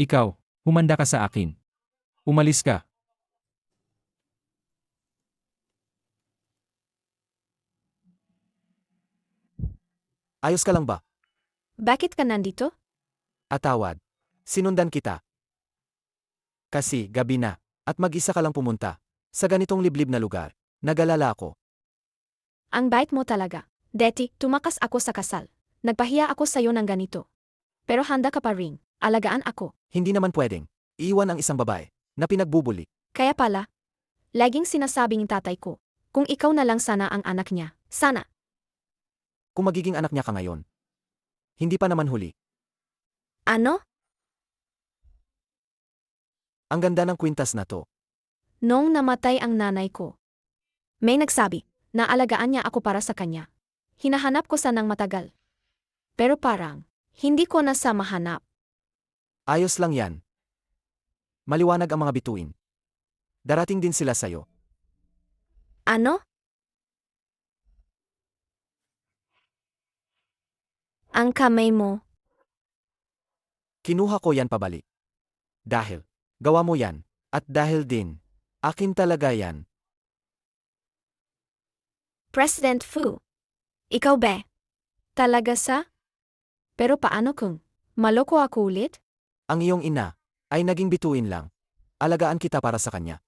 ikaw, humanda ka sa akin. Umalis ka. Ayos ka lang ba? Bakit ka nandito? Atawad. Sinundan kita. Kasi gabi na, at mag-isa ka lang pumunta. Sa ganitong liblib na lugar, nagalala ako. Ang bait mo talaga. Deti, tumakas ako sa kasal. Nagpahiya ako sa'yo ng ganito. Pero handa ka pa rin. Alagaan ako. Hindi naman pwedeng. Iiwan ang isang babae na pinagbubuli. Kaya pala, laging sinasabing tatay ko, kung ikaw na lang sana ang anak niya. Sana. Kung magiging anak niya ka ngayon. Hindi pa naman huli. Ano? Ang ganda ng kwintas na to. Noong namatay ang nanay ko. May nagsabi, na alagaan niya ako para sa kanya. Hinahanap ko sanang matagal. Pero parang, hindi ko na sa mahanap. Ayos lang yan. Maliwanag ang mga bituin. Darating din sila sa'yo. Ano? Ang kamay mo. Kinuha ko yan pabalik. Dahil, gawa mo yan. At dahil din, akin talaga yan. President Fu. Ikaw be? Talaga sa? Pero paano kung maloko ako ulit? Ang iyong ina ay naging bituin lang. Alagaan kita para sa kanya.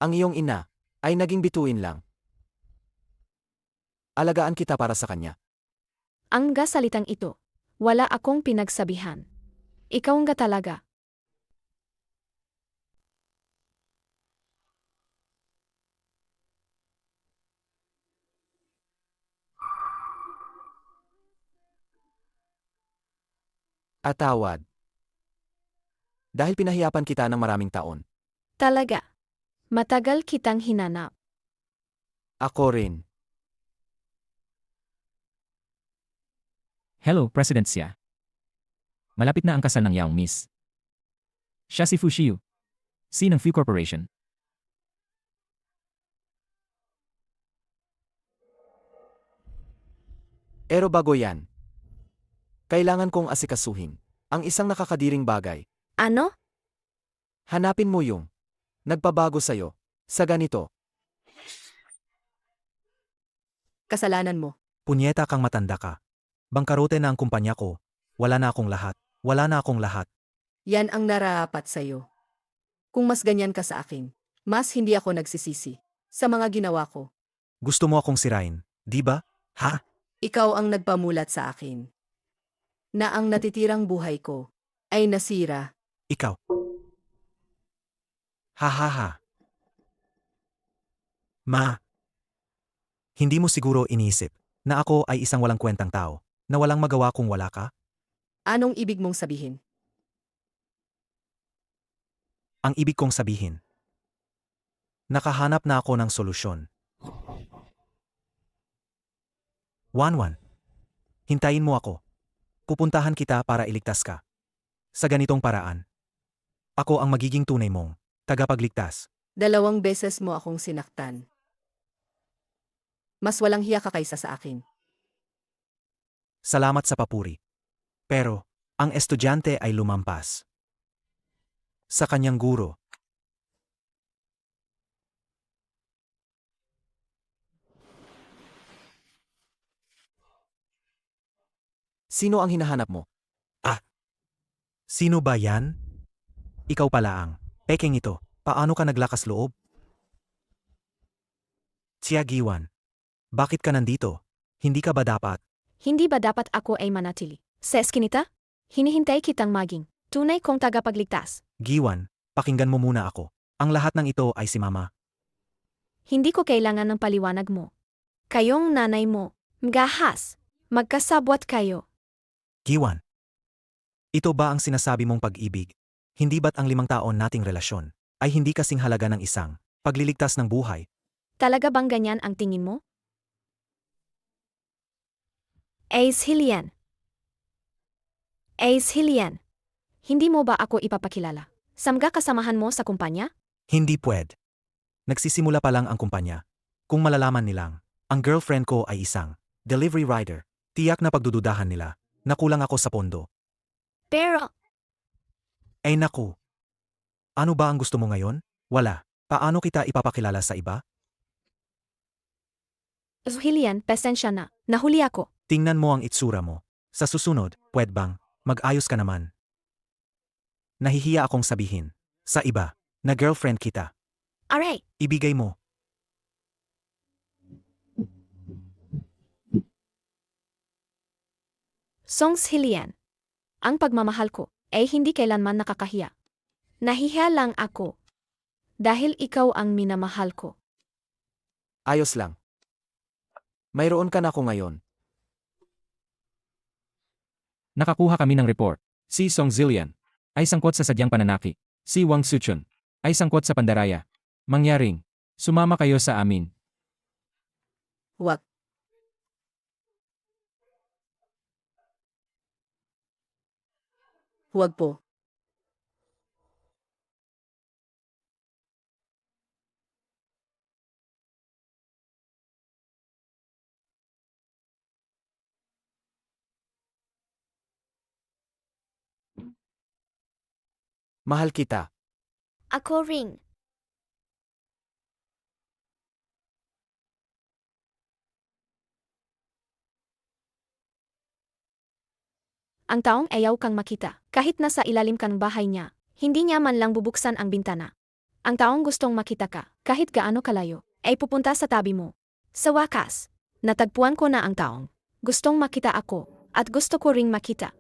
Ang iyong ina ay naging bituin lang. Alagaan kita para sa kanya. Ang salitang ito, wala akong pinagsabihan. Ikaw nga talaga. Atawad. Dahil pinahiyapan kita ng maraming taon. Talaga. Matagal kitang hinanap. Ako rin. Hello, President Xia. Malapit na ang kasal ng Yang Miss. Siya si Fu Shiyu. C ng Fu Corporation. Pero bago yan, kailangan kong asikasuhin ang isang nakakadiring bagay. Ano? Hanapin mo yung nagpabago sa'yo sa ganito. Kasalanan mo. Punyeta kang matanda ka. Bangkarote na ang kumpanya ko. Wala na akong lahat. Wala na akong lahat. Yan ang nararapat sa'yo. Kung mas ganyan ka sa akin, mas hindi ako nagsisisi sa mga ginawa ko. Gusto mo akong sirain, di ba? Ha? Ikaw ang nagpamulat sa akin na ang natitirang buhay ko ay nasira. Ikaw. Ha ha ha. Ma, hindi mo siguro iniisip na ako ay isang walang kwentang tao na walang magawa kung wala ka? Anong ibig mong sabihin? Ang ibig kong sabihin, nakahanap na ako ng solusyon. Wanwan, hintayin mo ako. Pupuntahan kita para iligtas ka. Sa ganitong paraan, ako ang magiging tunay mong tagapagligtas. 2 beses mo akong sinaktan. Mas walang hiya ka kaysa sa akin. Salamat sa papuri. Pero, ang estudyante ay lumampas sa kanyang guro. Sino ang hinahanap mo? Sino ba yan? Ikaw pala ang peking ito. Paano ka naglakas loob? Tiagiwan, bakit ka nandito? Hindi ka ba dapat? Hindi ba dapat ako ay manatili? Sa eskinita? Hinihintay kitang maging tunay kong tagapagligtas. Giwan, pakinggan mo muna ako. Ang lahat ng ito ay si Mama. Hindi ko kailangan ng paliwanag mo. Kayong nanay mo, mgahas, magkasabwat kayo. Giwan, ito ba ang sinasabi mong pag-ibig? Hindi ba't ang 5 taon nating relasyon ay hindi kasing halaga ng isang pagliligtas ng buhay? Talaga bang ganyan ang tingin mo? Ace Hillian. Ace Hillian. Hindi mo ba ako ipapakilala? Samga kasamahan mo sa kumpanya? Hindi pwed. Nagsisimula pa lang ang kumpanya. Kung malalaman nilang, ang girlfriend ko ay isang delivery rider, tiyak na pagdududahan nila na kulang ako sa pondo. Pero, Ay naku. Ano ba ang gusto mo ngayon? Wala. Paano kita ipapakilala sa iba? Hillian, pasensya na. Nahuli ako. Tingnan mo ang itsura mo. Sa susunod, pwed bang, mag-ayos ka naman. Nahihiya akong sabihin, sa iba, na girlfriend kita. Aray, Ibigay mo. Songs Hillian. Ang pagmamahal ko ay hindi kailanman nakakahiya. Nahihiya lang ako. Dahil ikaw ang minamahal ko. Ayos lang. Mayroon ka na ako ngayon. Nakakuha kami ng report. Si Song Zillian. Ay sangkot sa sadyang pananaki. Si Wang Suchun. Ay sangkot sa pandaraya. Mangyaring, sumama kayo sa amin. Huwag. Huwag po. Mahal kita. Ako ring. Ang taong ayaw kang makita, kahit nasa ilalim kang bahay niya, hindi niya man lang bubuksan ang bintana. Ang taong gustong makita ka, kahit gaano kalayo, ay pupunta sa tabi mo. Sa wakas, natagpuan ko na ang taong gustong makita ako, at gusto ko ring makita.